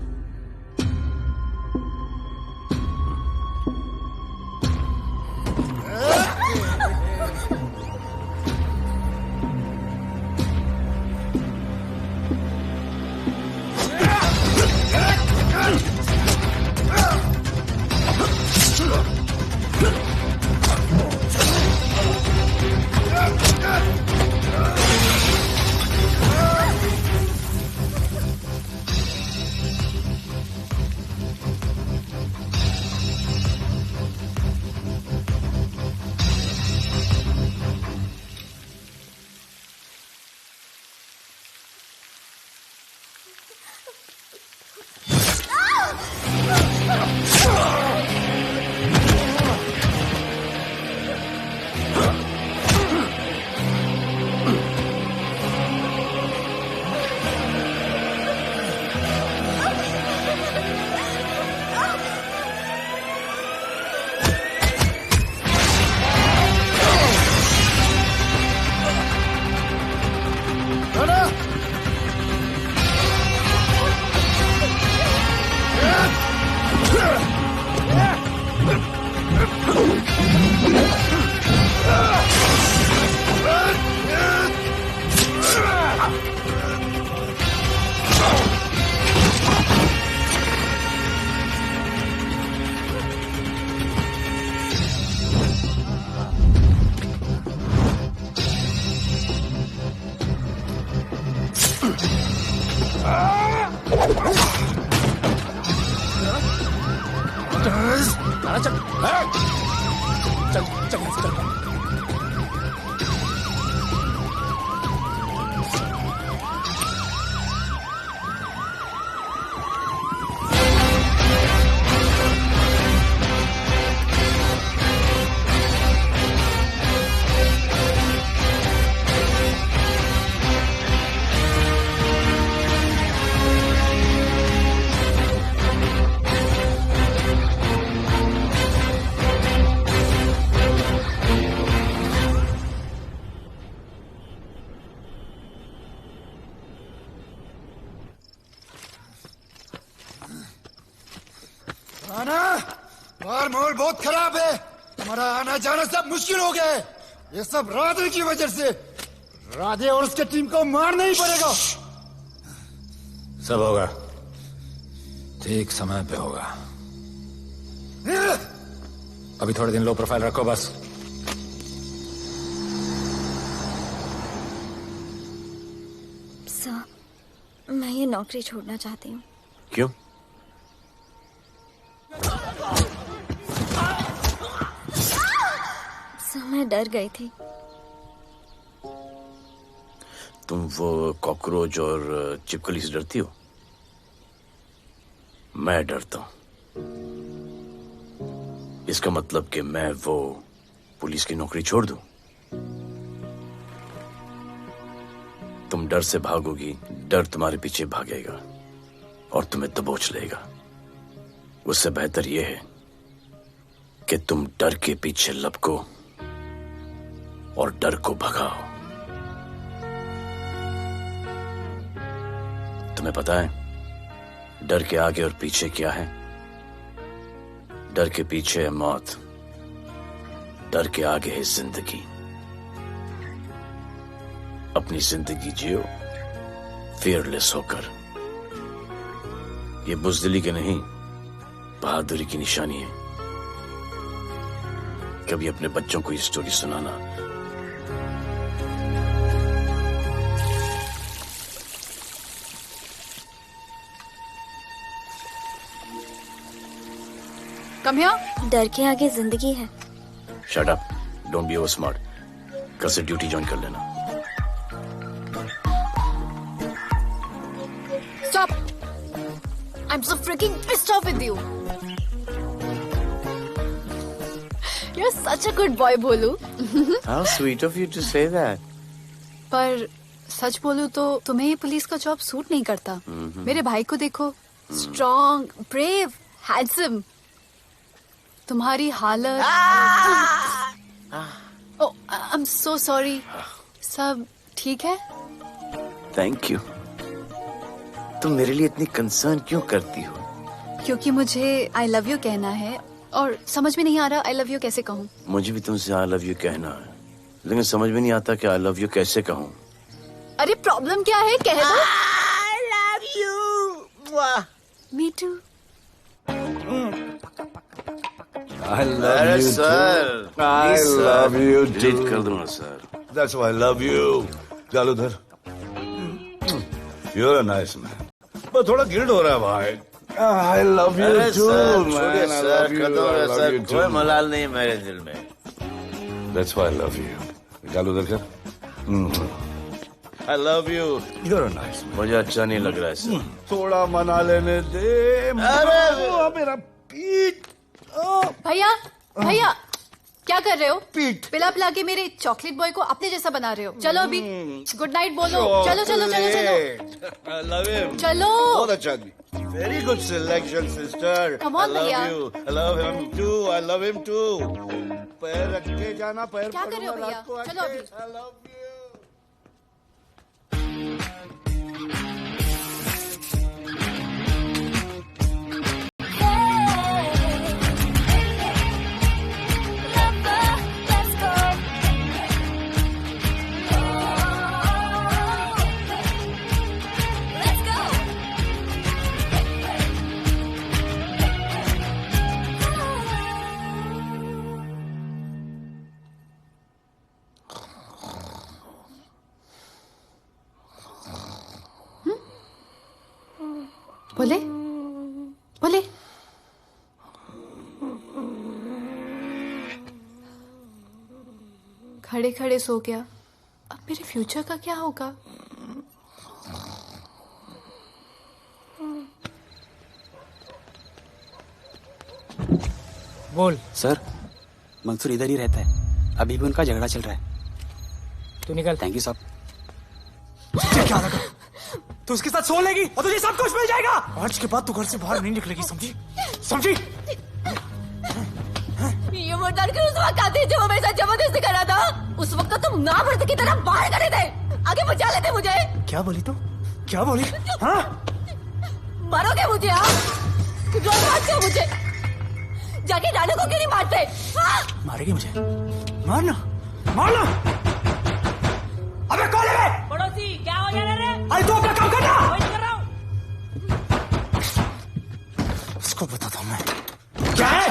बाहर माहौल बहुत खराब है। हमारा आना जाना सब मुश्किल हो गया है। ये सब राधे की वजह से। राधे और उसके टीम को मारना ही पड़ेगा। सब होगा, ठीक समय पे होगा। अभी थोड़े दिन लो प्रोफाइल रखो बस। सर, मैं ये नौकरी छोड़ना चाहती हूँ। क्यों? सर, मैं डर गई थी। तुम वो कॉकरोच और चिपकली से डरती हो? मैं डरता हूं। इसका मतलब कि मैं वो पुलिस की नौकरी छोड़ दूं? तुम डर से भागोगी, डर तुम्हारे पीछे भागेगा और तुम्हें दबोच लेगा। उससे बेहतर यह है कि तुम डर के पीछे लपको और डर को भगाओ। तुम्हें पता है डर के आगे और पीछे क्या है? डर के पीछे है मौत, डर के आगे है जिंदगी। अपनी जिंदगी जियो फियरलेस होकर। ये बुज़दिली के नहीं, बहादुरी की निशानी है। कभी अपने बच्चों को ये स्टोरी सुनाना। Come here. डर के आगे जिंदगी है। Shut up, don't be over smart. कल से ड्यूटी ज्वाइन कर लेना। Stop! I'm so freaking pissed off with you. You're such a good boy, बोलू। How sweet of you to say that. पर सच बोलूं तो तुम्हें ये पुलिस का जॉब सूट नहीं करता। मेरे भाई को देखो, स्ट्रॉन्ग, ब्रेव, हैंडसम। तुम्हारी हालत। ओह, आई एम सो सॉरी। सब ठीक है? Thank you. तुम मेरे लिए इतनी कंसर्न क्यों करती हो? क्योंकि मुझे आई लव यू कहना है और समझ में नहीं आ रहा आई लव यू कैसे कहूँ। मुझे भी तुमसे आई लव यू कहना है, लेकिन समझ में नहीं आता कि आई लव यू कैसे कहूँ। अरे प्रॉब्लम क्या है, कह दो। I love you. Me too. I love you sir. too. I love you too. Delete कर दूंगा sir. That's why I love you. चल उधर। You're a nice man. बस थोड़ा गिल्ड हो रहा है भाई। I love you too, man. I love you. I love you too. कोई मलाल नहीं मेरे दिल में। That's why I love you. चल उधर कर। I love you. You're a nice man. मुझे अच्छा नहीं लग रहा है सर। थोड़ा मना लेने दे। अरे मेरा पीठ। भैया भैया क्या कर रहे हो? पीठ पिला पिला के मेरे चॉकलेट बॉय को अपने जैसा बना रहे हो। चलो अभी गुड नाइट बोलो। चलो चलो चलो चलो। I love him. चलो। बहुत अच्छा आदमी। Very good selection, sister. Come on, I love भैया। you. I love him too. I love him too. पैर रख के जाना, पैर क्या कर रहे हो भैया? चलो अभी। I love you. बोले बोले। खड़े खड़े सो गया, अब मेरे फ्यूचर का क्या होगा? बोल। सर, मंसूर इधर ही रहता है, अभी भी उनका झगड़ा चल रहा है। तू निकल। थैंक यू साहब। क्या लगा? तू उसके साथ सो लेगी और तुझे सब कुछ मिल जाएगा। आज के बाद तू घर से बाहर नहीं निकलेगी, समझी? समझी? ये वो डर के उस वक्त आते जो मेरे साथ जबरदस्ती कर रहा था, उस वक्त तुम ना भरते की तरह बाहर करे थे, आगे बचा लेते मुझे। क्या बोली तू? क्या बोली? हाँ? मारोगे मुझे? रोज मारते हो मुझे, जाके रानू को क्यों नहीं मारते? मारेगी मुझे? मारना मारना। अबे कौन है? पड़ोसी क्या हो गया रे? अरे तू अपना काम करना। वही कर रहा हूँ। उसको बताता हूँ मैं क्या है।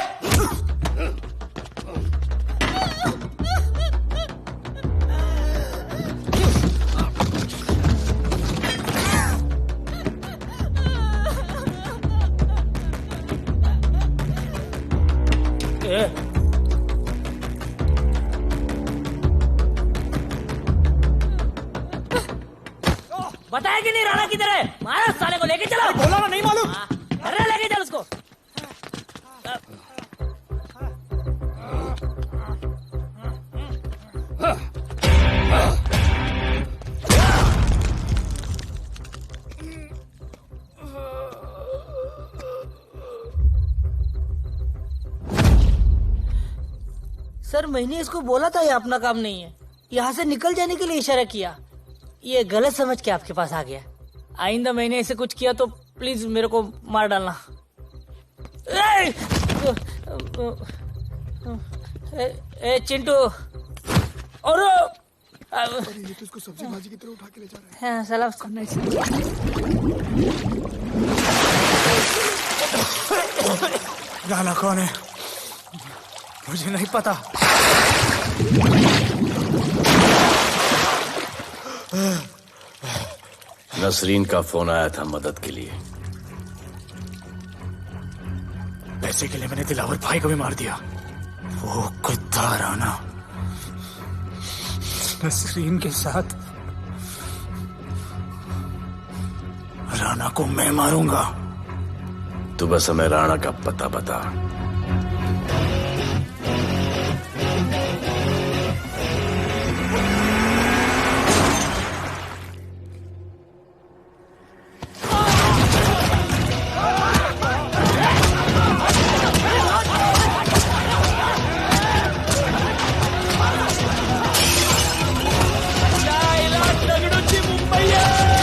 बताया कि नहीं राणा किधर है? मारो साले को, लेके चलो। बोला ना, नहीं मालूम। अरे लेके चल उसको। सर, मैंने इसको बोला था ये अपना काम नहीं है, यहाँ से निकल जाने के लिए इशारा किया, ये गलत समझ के आपके पास आ गया। आइंदा मैंने ऐसे कुछ किया तो प्लीज मेरे को मार डालना। ए चिंटू, और ये तो इसको सब्जी भाजी की तरह उठा के ले जा रहा है। हाँ, सलाम करना राणा कौन है मुझे नहीं पता। नसरीन का फोन आया था मदद के लिए। पैसे के लिए मैंने दिलावर भाई को भी मार दिया। वो कुत्ता राणा नसरीन के साथ, राणा को मैं मारूंगा। तू बस हमें राणा का पता बता। दगडूची मुंबई आहे।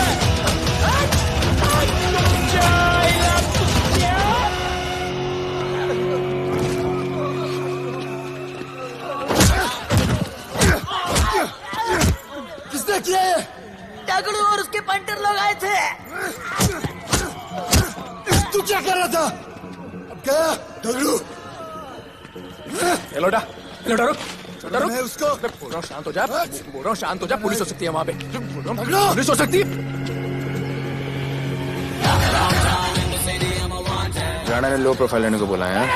गए थे। तू क्या कर रहा था? अब गया दगड़ू। लोटा रुक। मैं उसको बोल रहा हूँ शांत हो जा, बोल रहा हूँ शांत हो जा। पुलिस हो सकती है वहाँ पे, पुलिस हो सकती है। राणा ने लो प्रोफाइल लेने को बोला है।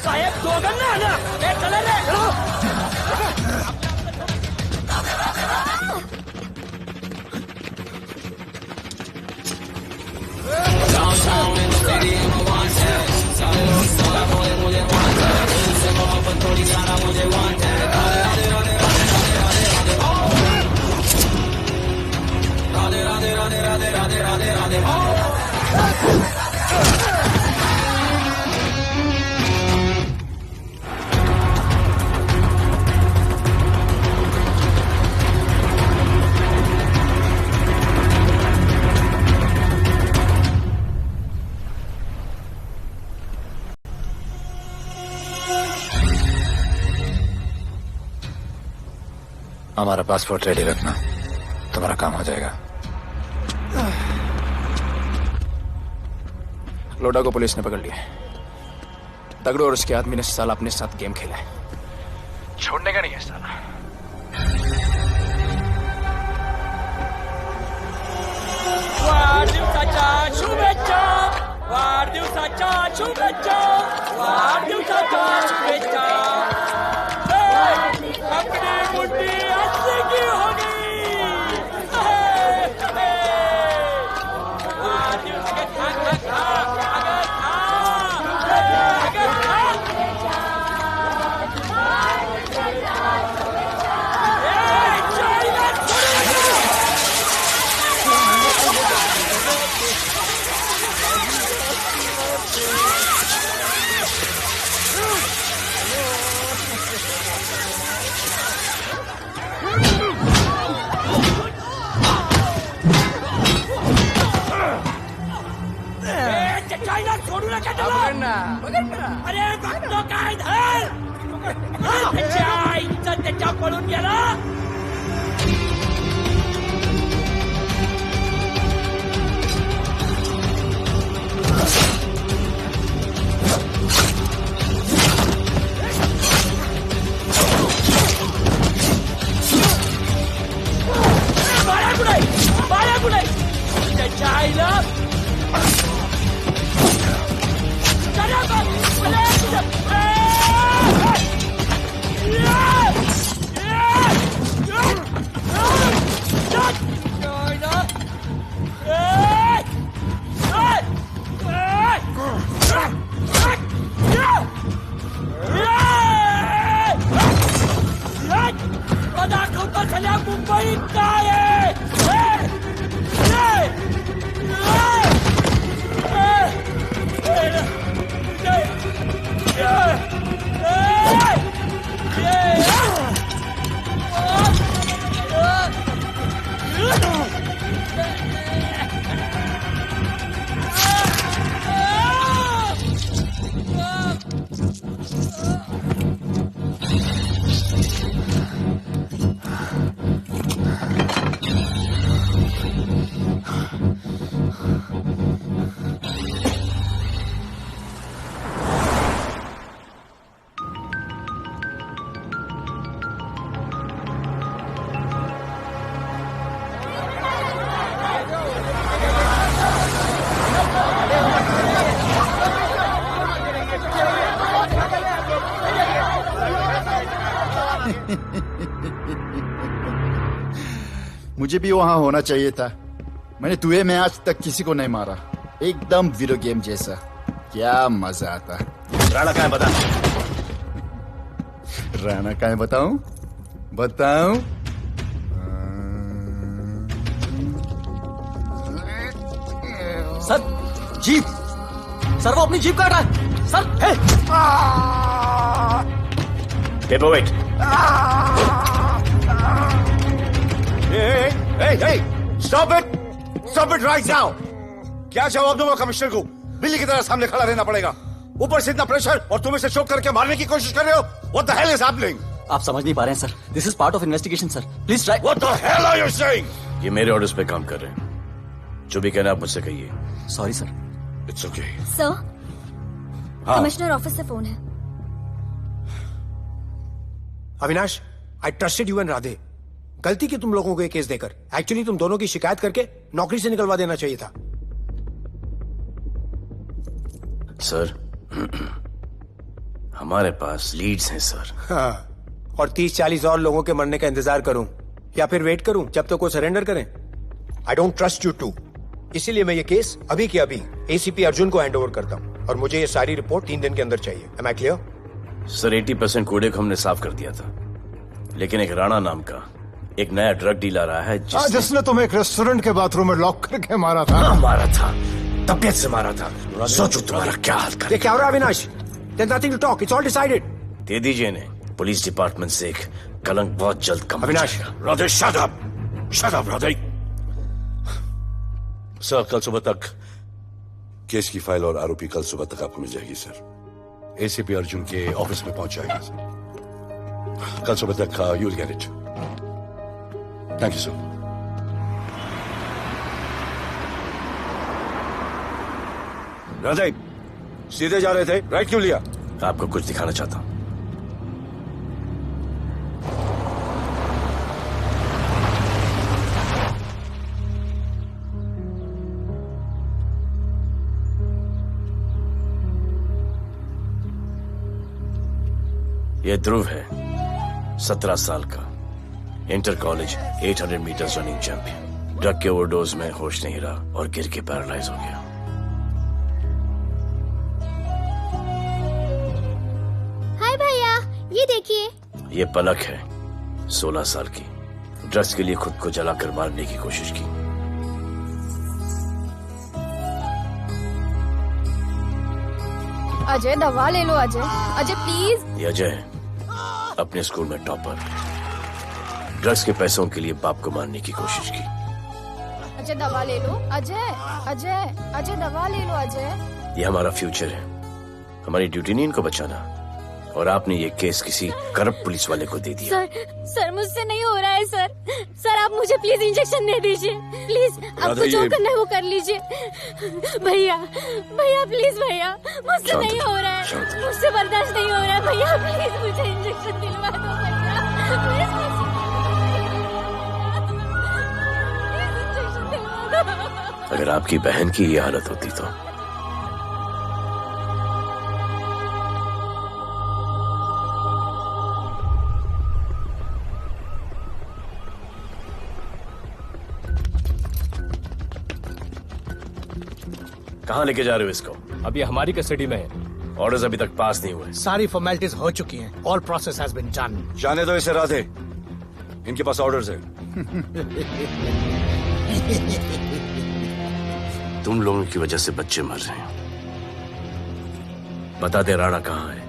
साहेब दो गन्ना है ना, ये चले रे। हमारा पासपोर्ट रेडी रखना, तुम्हारा काम हो जाएगा। लोडा को पुलिस ने पकड़ लिया। दगड़ू और उसके आदमी ने साला अपने साथ गेम खेला है, छोड़ने का नहीं है साला। वाढदिवसाच्या शुभेच्छा, वाढदिवसाच्या शुभेच्छा, वाढदिवसाच्या शुभेच्छा। अपनी मुट्ठी अस्सी की होगी। चाइना छोड़ू ना क्या चला? अरे भक्तो काय धर? त्याच्या इज्जत त्याच्या पळून गेला। बाळा कुठे त्याच्या आईला मुंबई काय मुझे भी वहां होना चाहिए था। मैंने तुए में आज तक किसी को नहीं मारा, एकदम वीडियो गेम जैसा। क्या मजा आता। राणा कहाँ है बता। राणा कहाँ है बताऊं? बताऊं? सर जीप, सर वो अपनी जीप काट रहा है sir. Wait. Hey, stop it right now! क्या जवाब दूंगा कमिश्नर को? बिल्ली की तरह सामने खड़ा रहना पड़ेगा। ऊपर से इतना प्रेशर और तुम इसे चोक करके मारने की कोशिश कर रहे हो। What the hell is happening? आप समझ नहीं पा रहे हैं sir. This is part of investigation sir. Please try. What the hell are you saying? ये मेरे ऑर्डर्स पे काम कर रहे हैं. जो भी कहना आप मुझसे कहिए. Sorry sir. It's okay. Sir, commissioner office से फोन है. अविनाश, आई ट्रस्टेड यू एंड राधे. गलती की तुम लोगों को ये केस देकर. एक्चुअली तुम दोनों की शिकायत करके नौकरी से निकलवा देना चाहिए था. सर, हमारे पास लीड्स हैं सर. हाँ, और 30-40 और लोगों के मरने का इंतजार करूं या फिर वेट करूं जब तक वो सरेंडर करें? I don't trust you too. इसीलिए मैं ये केस अभी के अभी एसीपी अर्जुन को हैंड ओवर करता हूं और मुझे ये सारी रिपोर्ट 3 दिन के अंदर चाहिए. M I clear? सर, 80% कूड़े को हमने साफ कर दिया था, लेकिन एक राणा नाम का एक नया ड्रग डीलर आया है जिसने तुम्हें एक रेस्टोरेंट के बाथरूम में लॉक करके मारा था. हाँ, मारा था. तबियत से मारा था. सोचो तुम्हारा क्या हाल कर. ये क्या हो रहा है Avinash? There's nothing to talk. It's all decided. दे दीजिए इन्हें. पुलिस डिपार्टमेंट से एक कलंक बहुत जल्द कम. Avinash, Radhe, shut up. Shut up, Radhe. Sir, कल सुबह तक केस की फाइल और आरोपी कल सुबह तक आपको मिल जाएगी सर. एसीपी अर्जुन के ऑफिस में पहुंच जाएगा सर. कल सुबह तक you will get it. Thank you sir. Radhe, सीधे जा रहे थे, राइट क्यों लिया? आपको कुछ दिखाना चाहता हूं. यह ध्रुव है, 17 साल का, inter college 800 metre running champion. Drug के ओवरडोज में होश नहीं रहा और गिर के पैरालाइज हो गया. ये देखिए. ये पलक है, 16 साल की. ड्रग्स के लिए खुद को जलाकर मारने की कोशिश की. अजय, दवा ले लो अजय. अजय प्लीज. ये अजय है, अपने स्कूल में टॉपर. ड्रग्स के पैसों के लिए बाप को मारने की कोशिश की. अजय दवा ले लो. अजय अजय अजय दवा ले लो अजय. ये हमारा फ्यूचर है. हमारी ड्यूटी नहीं इनको बचाना, और आपने ये केस किसी करप्ट पुलिस वाले को दे दिया. सर मुझसे नहीं हो रहा है सर. सर आप मुझे प्लीज इंजेक्शन दे दीजिए प्लीज. आपको जो करना है वो कर लीजिए. भैया भैया प्लीज भैया, मुझसे नहीं हो रहा है. मुझसे बर्दाश्त नहीं हो रहा है भैया. प्लीज मुझे इंजेक्शन दिलवा दो भैया. अगर आपकी बहन की ये हालत होती तो. कहाँ लेके जा रहे हो इसको? अभी हमारी कस्टडी में है. ऑर्डर्स अभी तक पास नहीं हुए. सारी फॉर्मेलिटीज हो चुकी हैं. All process has been done. जाने दो इसे राधे, इनके पास ऑर्डर्स है. तुम लोगों की वजह से बच्चे मर रहे हैं. बता दे राणा कहाँ है,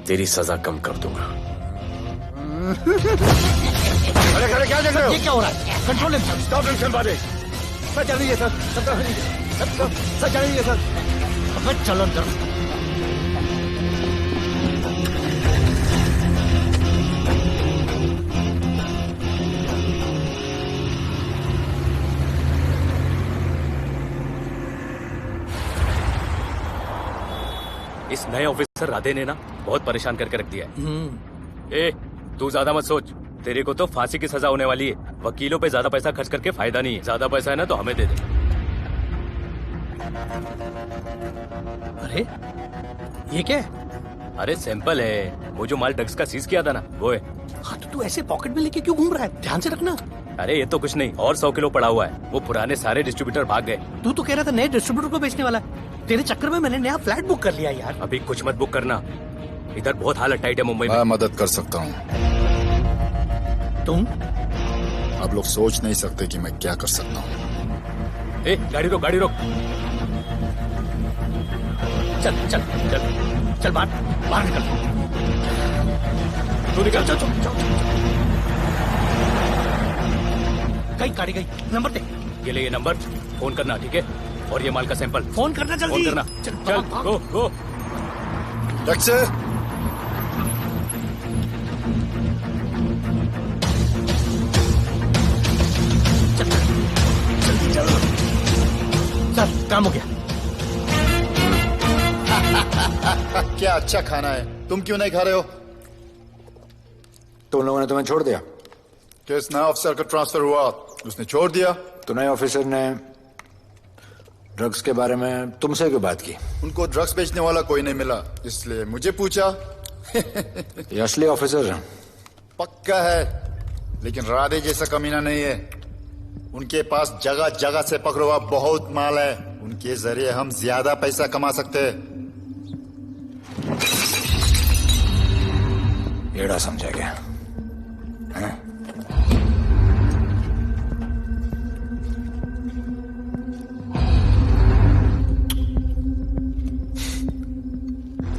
तेरी सजा कम कर दूंगा. अरे अरे क्या देख रहे हो? ये क्या हो रहा है? Control himself. स्टॉप हिम बारे. सर चल रही है सर. सर चल रही है सर. अब चलो अंदर. इस नए ऑफिसर राधे ने ना बहुत परेशान करके रख दिया है. ए, तू ज्यादा मत सोच. तेरे को तो फांसी की सजा होने वाली है. वकीलों पे ज्यादा पैसा खर्च करके फायदा नहीं है. ज्यादा पैसा है ना तो हमें दे दे. अरे ये क्या है? अरे सैंपल है. वो जो माल ड्रग्स का सीज किया था ना, वो है. हाँ तो तू ऐसे पॉकेट में लेके क्यों घूम रहा है? ध्यान से रखना. अरे ये तो कुछ नहीं, और 100 किलो पड़ा हुआ है. वो पुराने सारे डिस्ट्रीब्यूटर भाग गए. तू तो कह रहा था नए डिस्ट्रीब्यूटर को बेचने वाला है. तेरे चक्कर में मैंने नया फ्लैट बुक कर लिया यार. अभी कुछ मत बुक करना. इधर बहुत हालत टाइट है मुंबई में. मैं मदद कर सकता हूँ. तुम? आप लोग सोच नहीं सकते कि मैं क्या कर सकता हूँ. ए, गाड़ी रोक, गाड़ी रोक. चल चल चल चल बाहर निकल. तू निकल. चल चल चल. गई गाड़ी गई. नंबर दे. ये ले ये नंबर. फोन करना, ठीक है? और ये माल का सैंपल. फोन करना जल्दी. फोन करना. चल गो गो. टैक्सी. काम हो गया। क्या अच्छा खाना है, तुम क्यों नहीं खा रहे हो? तो उन लोगों ने तुम्हें छोड़ दिया? किस नए ऑफिसर का ट्रांसफर हुआ उसने छोड़ दिया? तो नए ऑफिसर ने ड्रग्स के बारे में तुमसे क्यों बात की? उनको ड्रग्स बेचने वाला कोई नहीं मिला, इसलिए मुझे पूछा। ये असली ऑफिसर है? पक्का है, लेकिन राधे जैसा कमीना नहीं है। उनके पास जगह जगह से पकड़ा हुआ बहुत माल है, उनके जरिए हम ज्यादा पैसा कमा सकते हैं। एड़ा समझा गया है?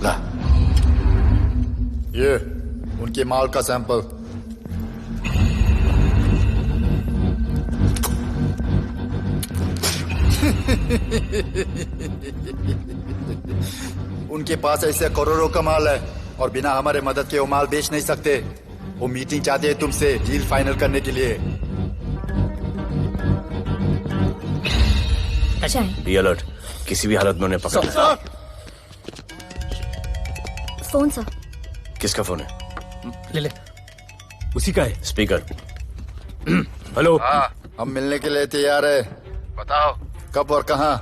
ला ये उनके माल का सैंपल। उनके पास ऐसे करोड़ों का माल है और बिना हमारे मदद के वो माल बेच नहीं सकते। वो मीटिंग चाहते हैं तुमसे डील फाइनल करने के लिए। बी अलर्ट, किसी भी हालत में उन्हें पकड़। Phone sir. किसका फोन है? ले ले, उसी का है। स्पीकर। हेलो। हाँ, हम मिलने के लिए तैयार है, बताओ कब और कहाँ?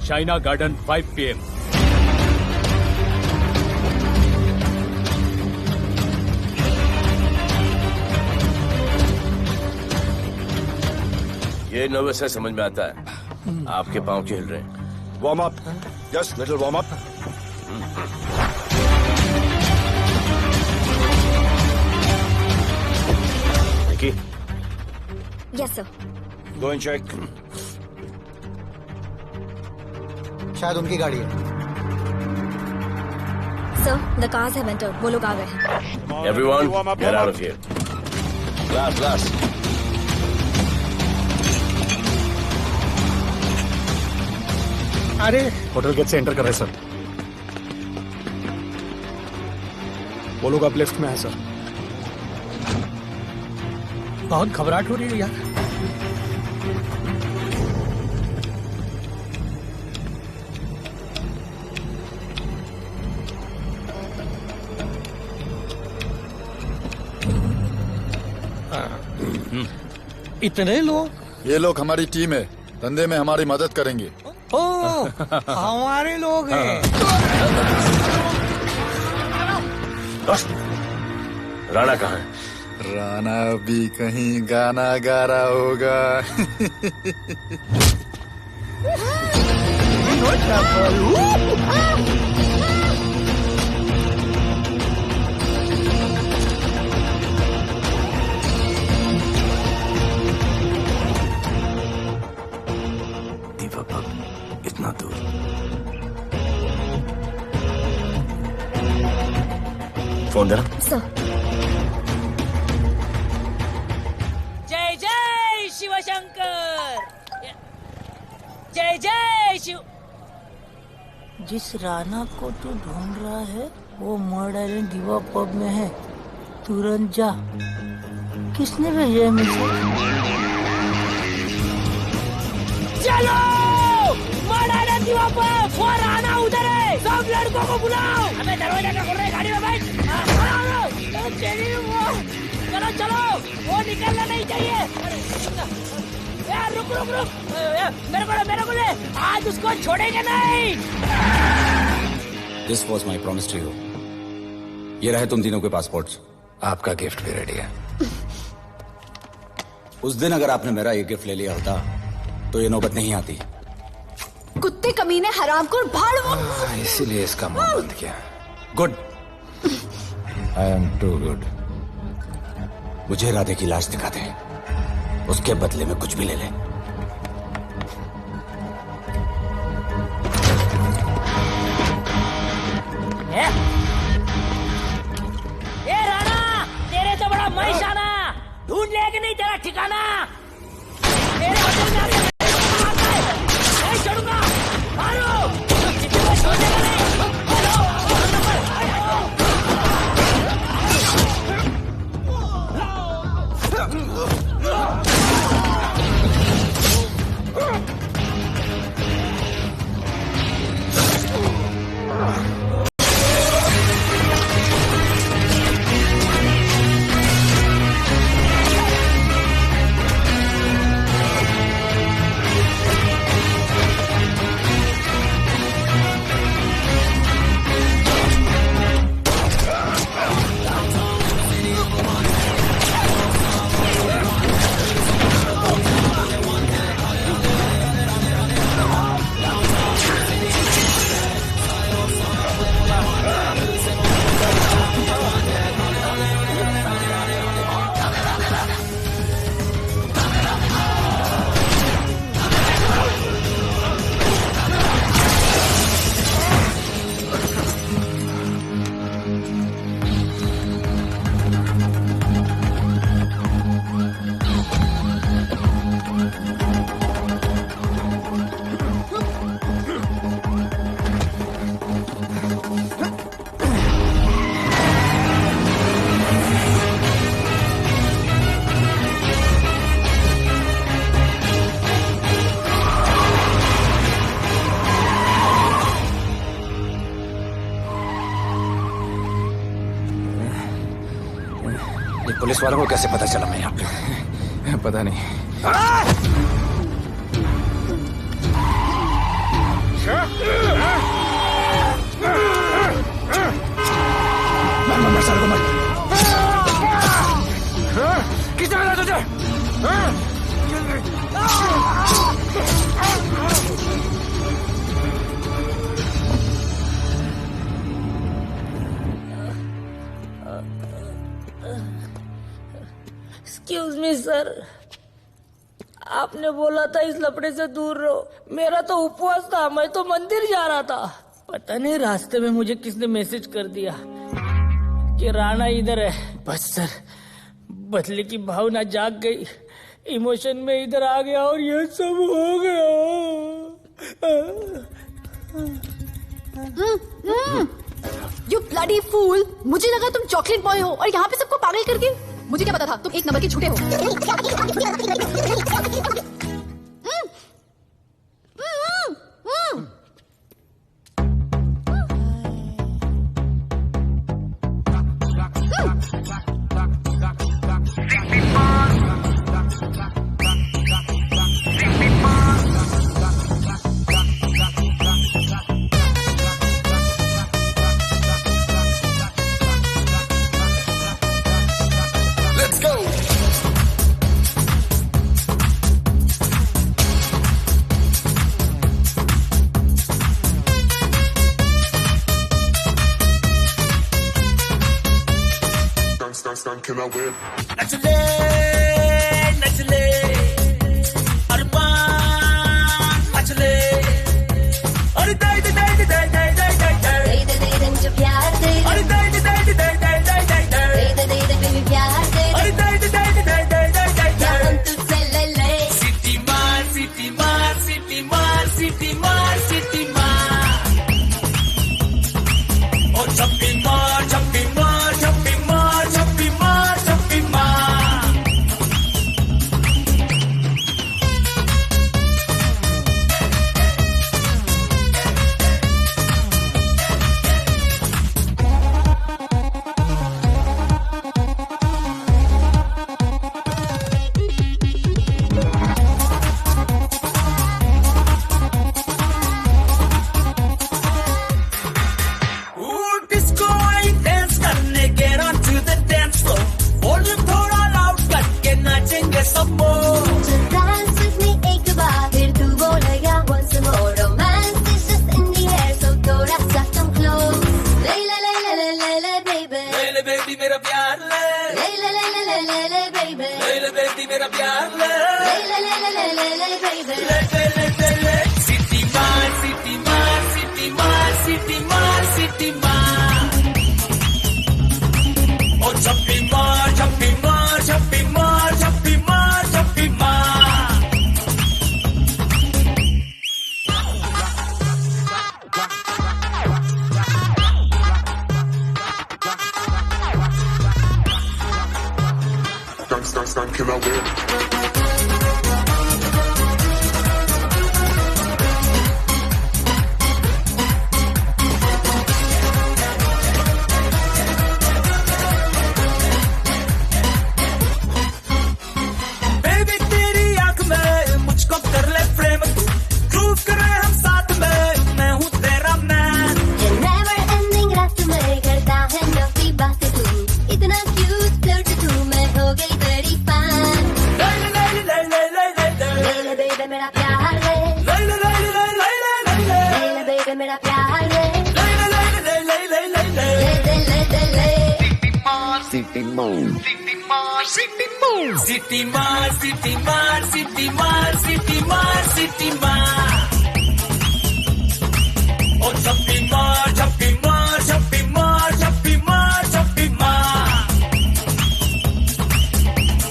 Shaina garden 5 PM। ये नर्वस है, समझ में आता है। आपके पांव क्यों हिल रहे हैं? Warm up, just little warm up. Vicky, yes sir. Go and check. शायद उनकी गाड़ी है। Sir, the cars have entered. वो लोग आ गए हैं। Everyone get out of here. Glass glass. अरे होटल गेट से एंटर कर रहे सर। वो लोग अब लेफ्ट में है सर। बहुत घबराहट हो रही है यार। इतने लोग? ये लोग हमारी टीम है, धंधे में हमारी मदद करेंगे। ओ, हमारे लोग हैं। राणा कहाँ है? राणा भी कहीं गाना गा रहा होगा। इतना दूर। फोन देना। सर। जय जय शिवशंकर। जय जय शिव। जिस राणा को तू ढूंढ रहा है वो मर्ड आइलैंड दीवा पब में है, तुरंत जा। किसने भेजा है मुझे? चलो मर्ड आइलैंड दीवा पब, वो राणा उधर है, सब लड़कों को बुलाओ। हमें दरवाजा का खोल रहे, गाड़ी में बैठ। चलो चलो, वो निकलना नहीं चाहिए। यार रुक रुक रुक, मेरे को ले, आज उसको छोड़ेंगे नहीं। This was my promise to you. ये रहे तुम तीनों के पासपोर्ट्स। आपका गिफ्ट भी रेडी है। उस दिन अगर आपने मेरा ये गिफ्ट ले लिया होता तो ये नौबत नहीं आती। कुत्ते कमीने हरामखोर भाड़। इसीलिए इसका मुंह बंद किया। Good. I am too good. मुझे राधे की लाश दिखा दे, उसके बदले में कुछ भी ले ले। ए राणा, तेरे से बड़ा मैं शाना, ढूंढ ले कि नहीं तेरा ठिकाना। मेरे होटल में आके नहीं छोड़ूंगा, मारो, जितना छोड़ेगा नहीं। ये पुलिस वालों को कैसे पता चला मैं यहाँ पे? पता नहीं। मर साले को मर। किसने बताया तुझे? एक्सक्यूज मी सर, आपने बोला था इस लफड़े से दूर रहो। मेरा तो उपवास था, मैं तो मंदिर जा रहा था। पता नहीं रास्ते में मुझे किसने मैसेज कर दिया कि राणा इधर है। बस सर बदले की भावना जाग गई, इमोशन में इधर आ गया और ये सब हो गया। You bloody fool! मुझे लगा तुम चॉकलेट बॉय हो और यहाँ पे सबको पागल कर दिए। मुझे क्या पता था तुम एक नंबर के झूठे हो। Can I win? नचले नचले अरमान नचले अरे दाई दाई दाई दाई दाई दाई दाई दाई दाई दाई मुझे प्यार दे अरे दाई दाई दाई दाई दाई दाई दाई दाई दाई दाई दाई दाई प्यार दे अरे दाई दाई दाई दाई दाई दाई दाई क्या हम तुझसे ले ले सिटी मार सिटी मार सिटी मार सिटी मार सिटी मार और छप्पी मार छप्पी मार छप्पी मार छप्पी मार छप्पी मार डिस्को आई डांस करने get on to the dance floor volume थोड़ा लाउड करके नाचेंगे सब Dance with me एक बार फिर तू बोलेगा once more. Romance is just in the air, so थोड़ा सा come close. ले ले ले ले ले ले ले baby. ले ले बेबी मेरा प्यार ले ले ले ले ले ले ले ले baby. ले ले बेबी मेरा प्यार ले ले ले ले ले ले ले ले baby. ले ले ले ले ले सिटी मार सिटी मार सिटी मार सिटी मार सिटी मार और छप्पी मार छप्पी मार छप्पी मार छप्पी मार छप्पी मार Can I win? बेबी तेरी आंख में मुझको कर ले प्रेम तू ग्रूव करे हम साथ में मैं हूँ तेरा मैन ये never ending रात में करता है नफी बातें तू. इतना cute flirt तू, मैं हो गई तेरी fan. ले ले ले ले ले ले ले ले ले ले baby मेरा प्यार ले. ले ले ले ले ले ले ले ले ले baby मेरा प्यार ले. ले ले ले ले ले ले ले ले ले ले ले ले. सिटी मार सिटी मार सिटी मार सिटी मार सिटी मार सिटी मार और छप्पी मार छप्पी मार छप्पी मार छप्पी मार छप्पी मार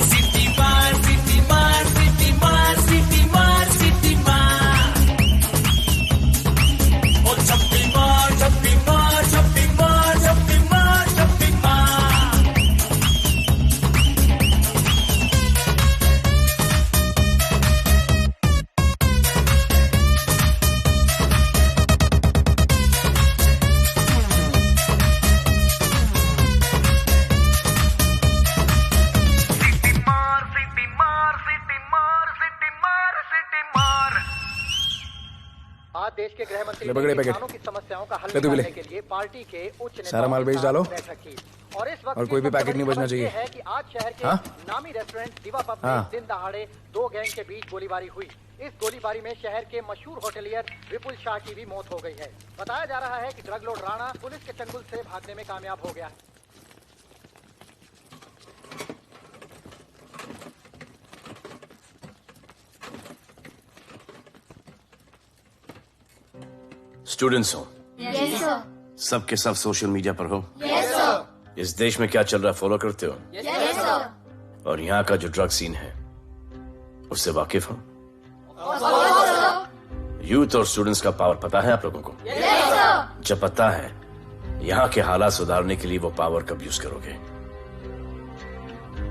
सिटी मार सिटी मार सिटी मार सिटी मार सिटी मार और छप्पी मार छप्पी मार छप्पी मार छप्पी मार छप्पी मार ले पकड़े पैकेट। ले तू भी ले। पार्टी के उच्च सारा माल बेच डालो और इस वक्त और कोई भी पैकेट नहीं बचना चाहिए। है कि आज शहर के हाँ? नामी रेस्टोरेंट दिवा पब हाँ। में दिन दहाड़े दो गैंग के बीच गोलीबारी हुई। इस गोलीबारी में शहर के मशहूर होटलियर विपुल शाह की भी मौत हो गई है। बताया जा रहा है कि ड्रग लॉर्ड राणा पुलिस के चंगुल से भागने में कामयाब हो गया है। स्टूडेंट्स हो, यस सर। सबके सब सोशल मीडिया पर हो। Yes sir. इस देश में क्या चल रहा है फॉलो करते हो? Yes sir. और यहाँ का जो ड्रग सीन है उससे वाकिफ हो? यूथ और स्टूडेंट्स का पावर पता है आप लोगों को? Yes sir. जब पता है, यहाँ के हालात सुधारने के लिए वो पावर कब यूज करोगे?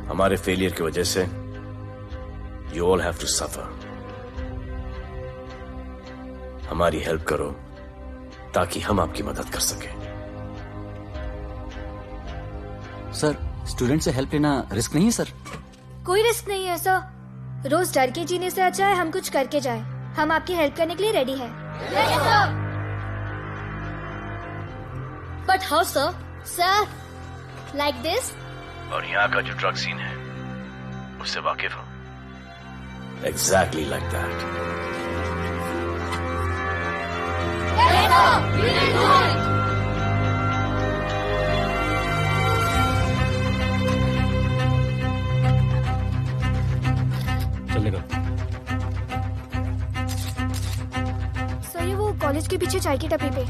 हमारे फेलियर की वजह से you all have to suffer. हमारी हेल्प करो ताकि हम आपकी मदद कर सकें। सर, स्टूडेंट से हेल्प लेना रिस्क नहीं है सर? कोई रिस्क नहीं है सर। रोज डर के जीने से अच्छा है हम कुछ करके जाए। हम आपकी हेल्प करने के लिए रेडी हैं। But how sir? Sir, like this? और यहाँ का जो ड्रग सीन है उससे वाकिफ हो? Exactly like that. चलेगा। सर, ये वो कॉलेज के पीछे चाय की टपरी पे।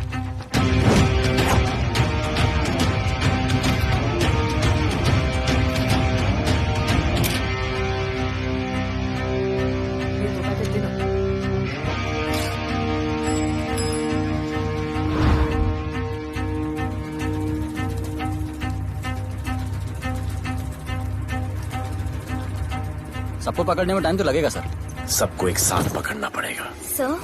सबको पकड़ने में टाइम तो लगेगा सर। सबको एक साथ पकड़ना पड़ेगा। सर,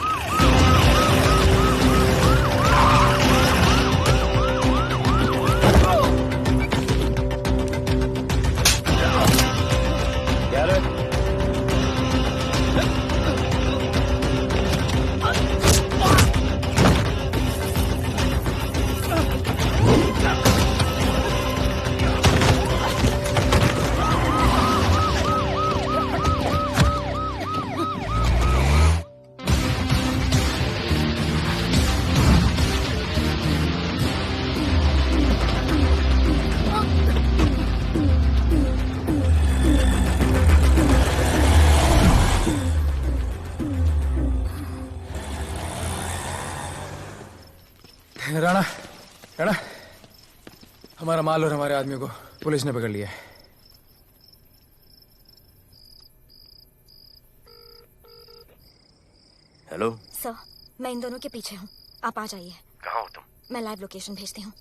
राणा, राणा, हमारा माल और हमारे आदमी को पुलिस ने पकड़ लिया है। हेलो सर, मैं इन दोनों के पीछे हूँ। आप आ जाइए। कहाँ हो तुम? मैं लाइव लोकेशन भेजती हूँ।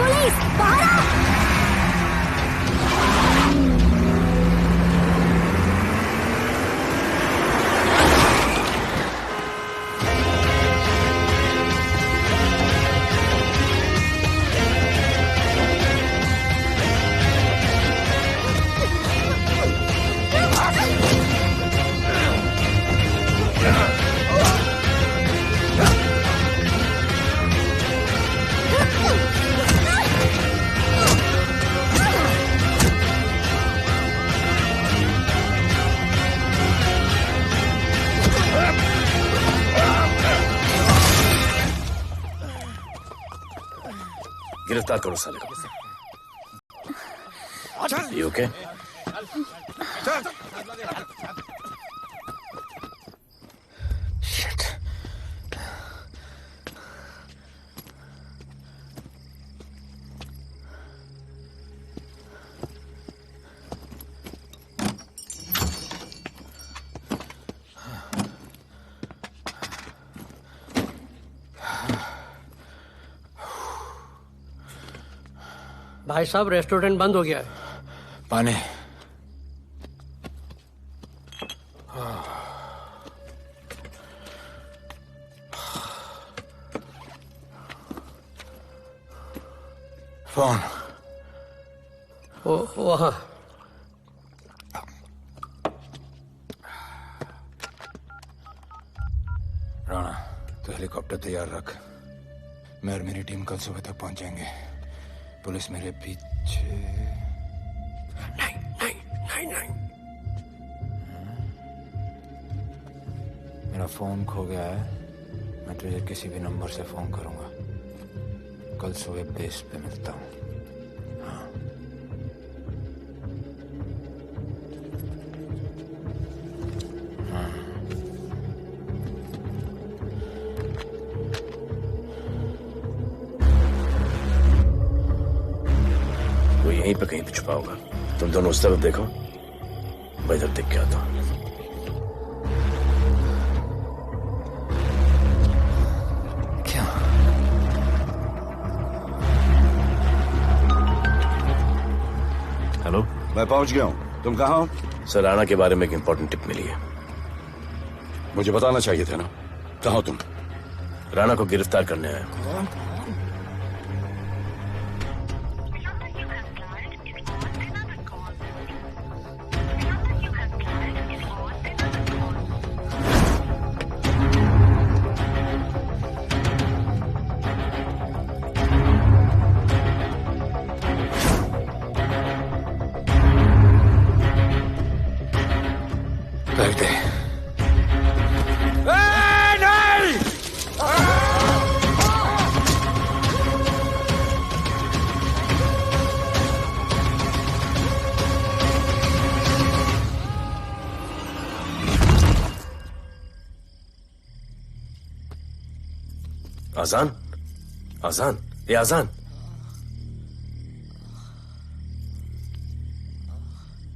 पुलिस, बाहर आओ! गिरफ्तार करो साले को। You okay? भाई साहब रेस्टोरेंट बंद हो गया है। पानी। फोन। वहाँ। राणा, तो हेलीकॉप्टर तैयार रख। मैं और मेरी टीम कल सुबह तक पहुंच जाएंगे। पुलिस मेरे पीछे नहीं। मेरा फोन खो गया है। मैं तुझे किसी भी नंबर से फोन करूंगा। कल सुबह बेस पे मिलता हूँ। यहीं पे कहीं पे छुपा होगा। तुम दोनों उस तरफ देखो, मैं इधर देख के आता हूं। क्या? हेलो, मैं पहुंच गया हूं। तुम कहाँ हो? सर, राणा के बारे में एक इंपॉर्टेंट टिप मिली है। मुझे बताना चाहिए था ना। कहाँ हो तुम? राणा को गिरफ्तार करने आया। आजान, आजान, ये आजान।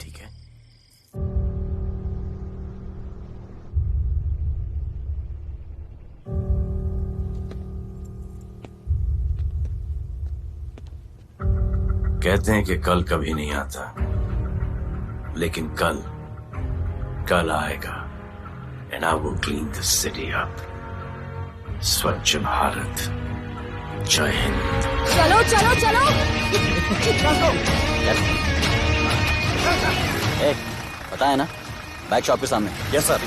ठीक है। कहते हैं कि कल कभी नहीं आता, लेकिन कल आएगा। And I will clean this city up. स्वच्छ भारत। जय हिंद। चलो चलो चलो। पता है ना, बैक शॉप के सामने। Yes sir.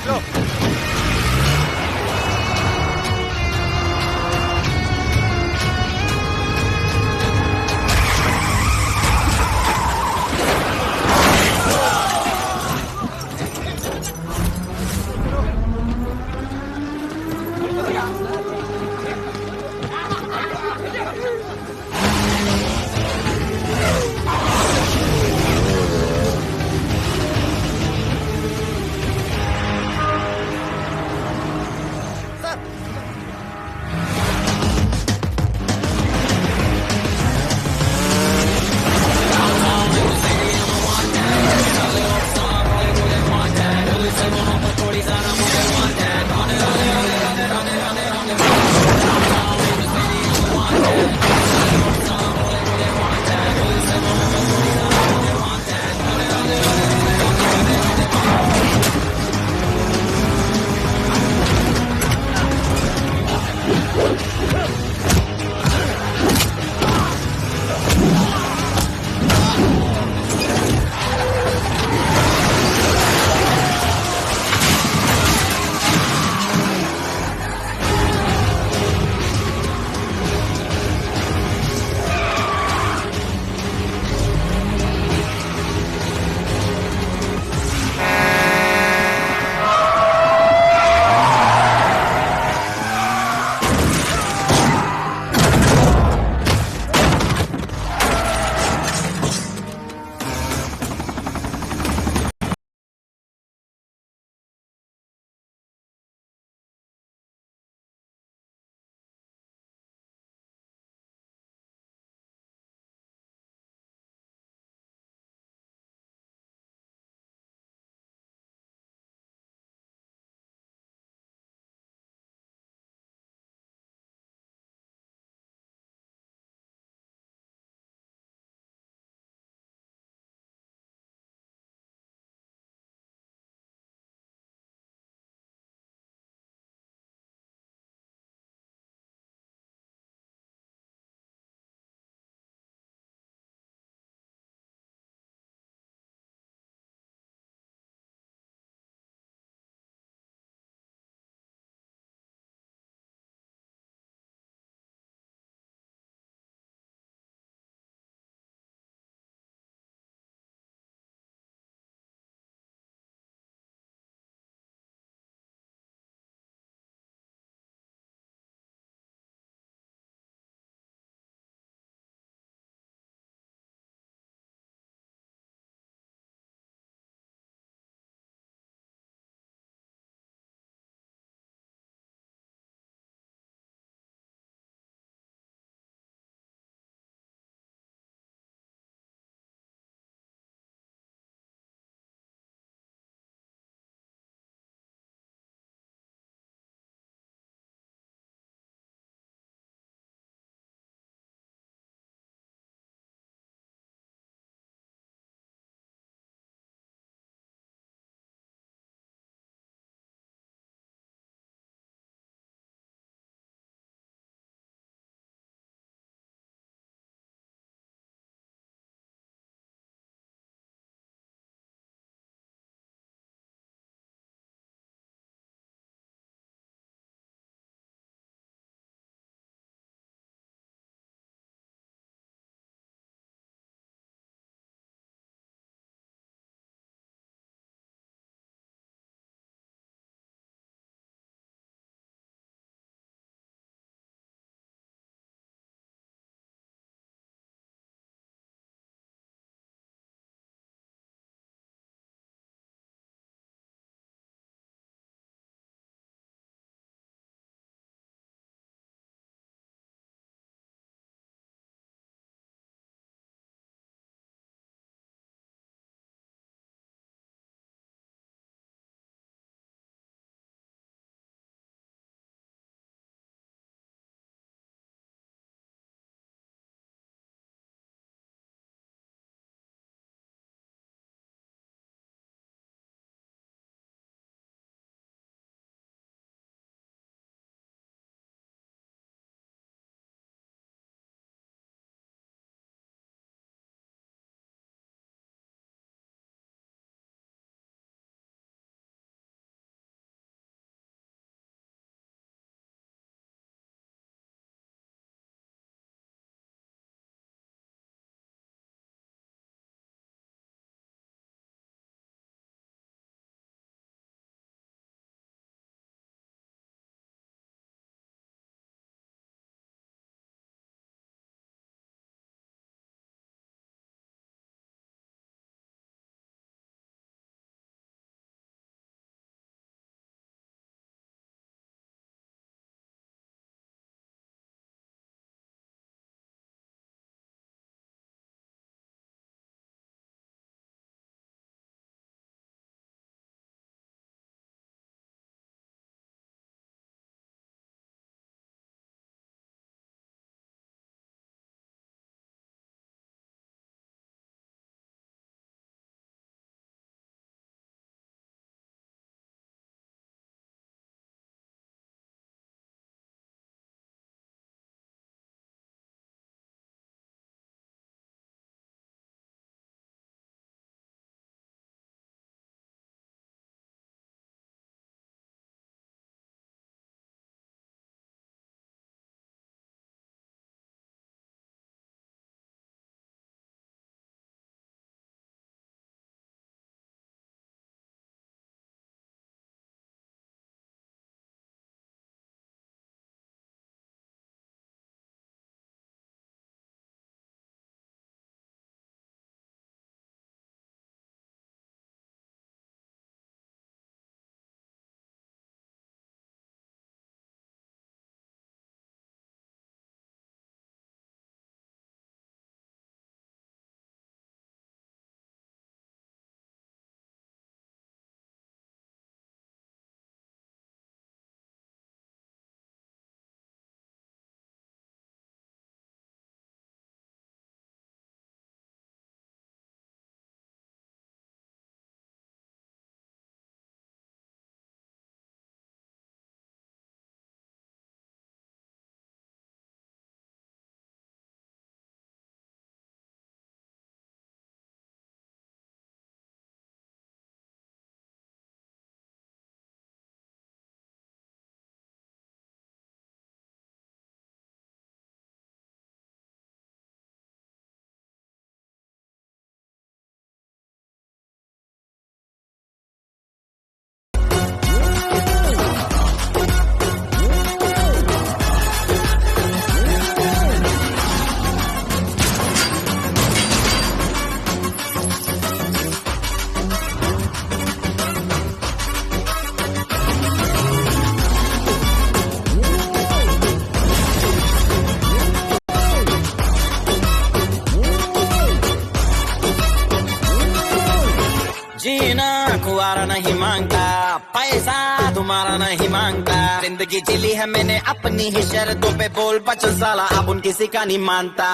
नहीं मांगता। जिंदगी जिली है मैंने अपनी ही शर्तों पे, बोल बचल साला अब उन किसी का नहीं मानता।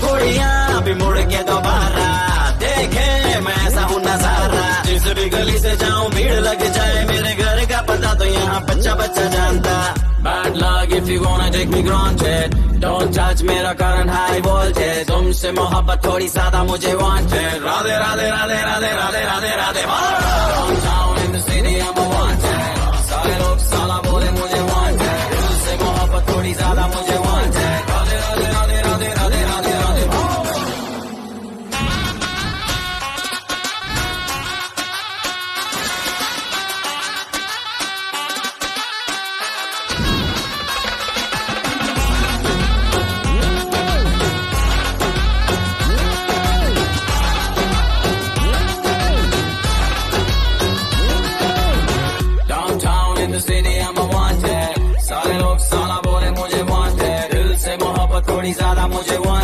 कुड़ियाँ अभी मुड़ के दोबारा देखे मैं ऐसा हूँ नजारा। जिस भी गली से जाऊँ भीड़ लग जाए, मेरे घर का पता तो यहाँ बच्चा बच्चा जानता। Bad luck if you wanna take me granted, don't judge मेरा current high voltage। तुमसे मोहब्बत थोड़ी ज्यादा मुझे wanted। Radhe Radhe Radhe Radhe Radhe Radhe Radhe. Downtown in the city I'm a wanted, सारे लोग साला बोले मुझे wanted। तुमसे मोहब्बत थोड़ी ज्यादा मुझे wanted। राधे राधे राधे राधे राधे राधे राधे। सारे लोग साला बोले मुझे wanted, दिल से मोहब्बत थोड़ी ज्यादा मुझे wanted।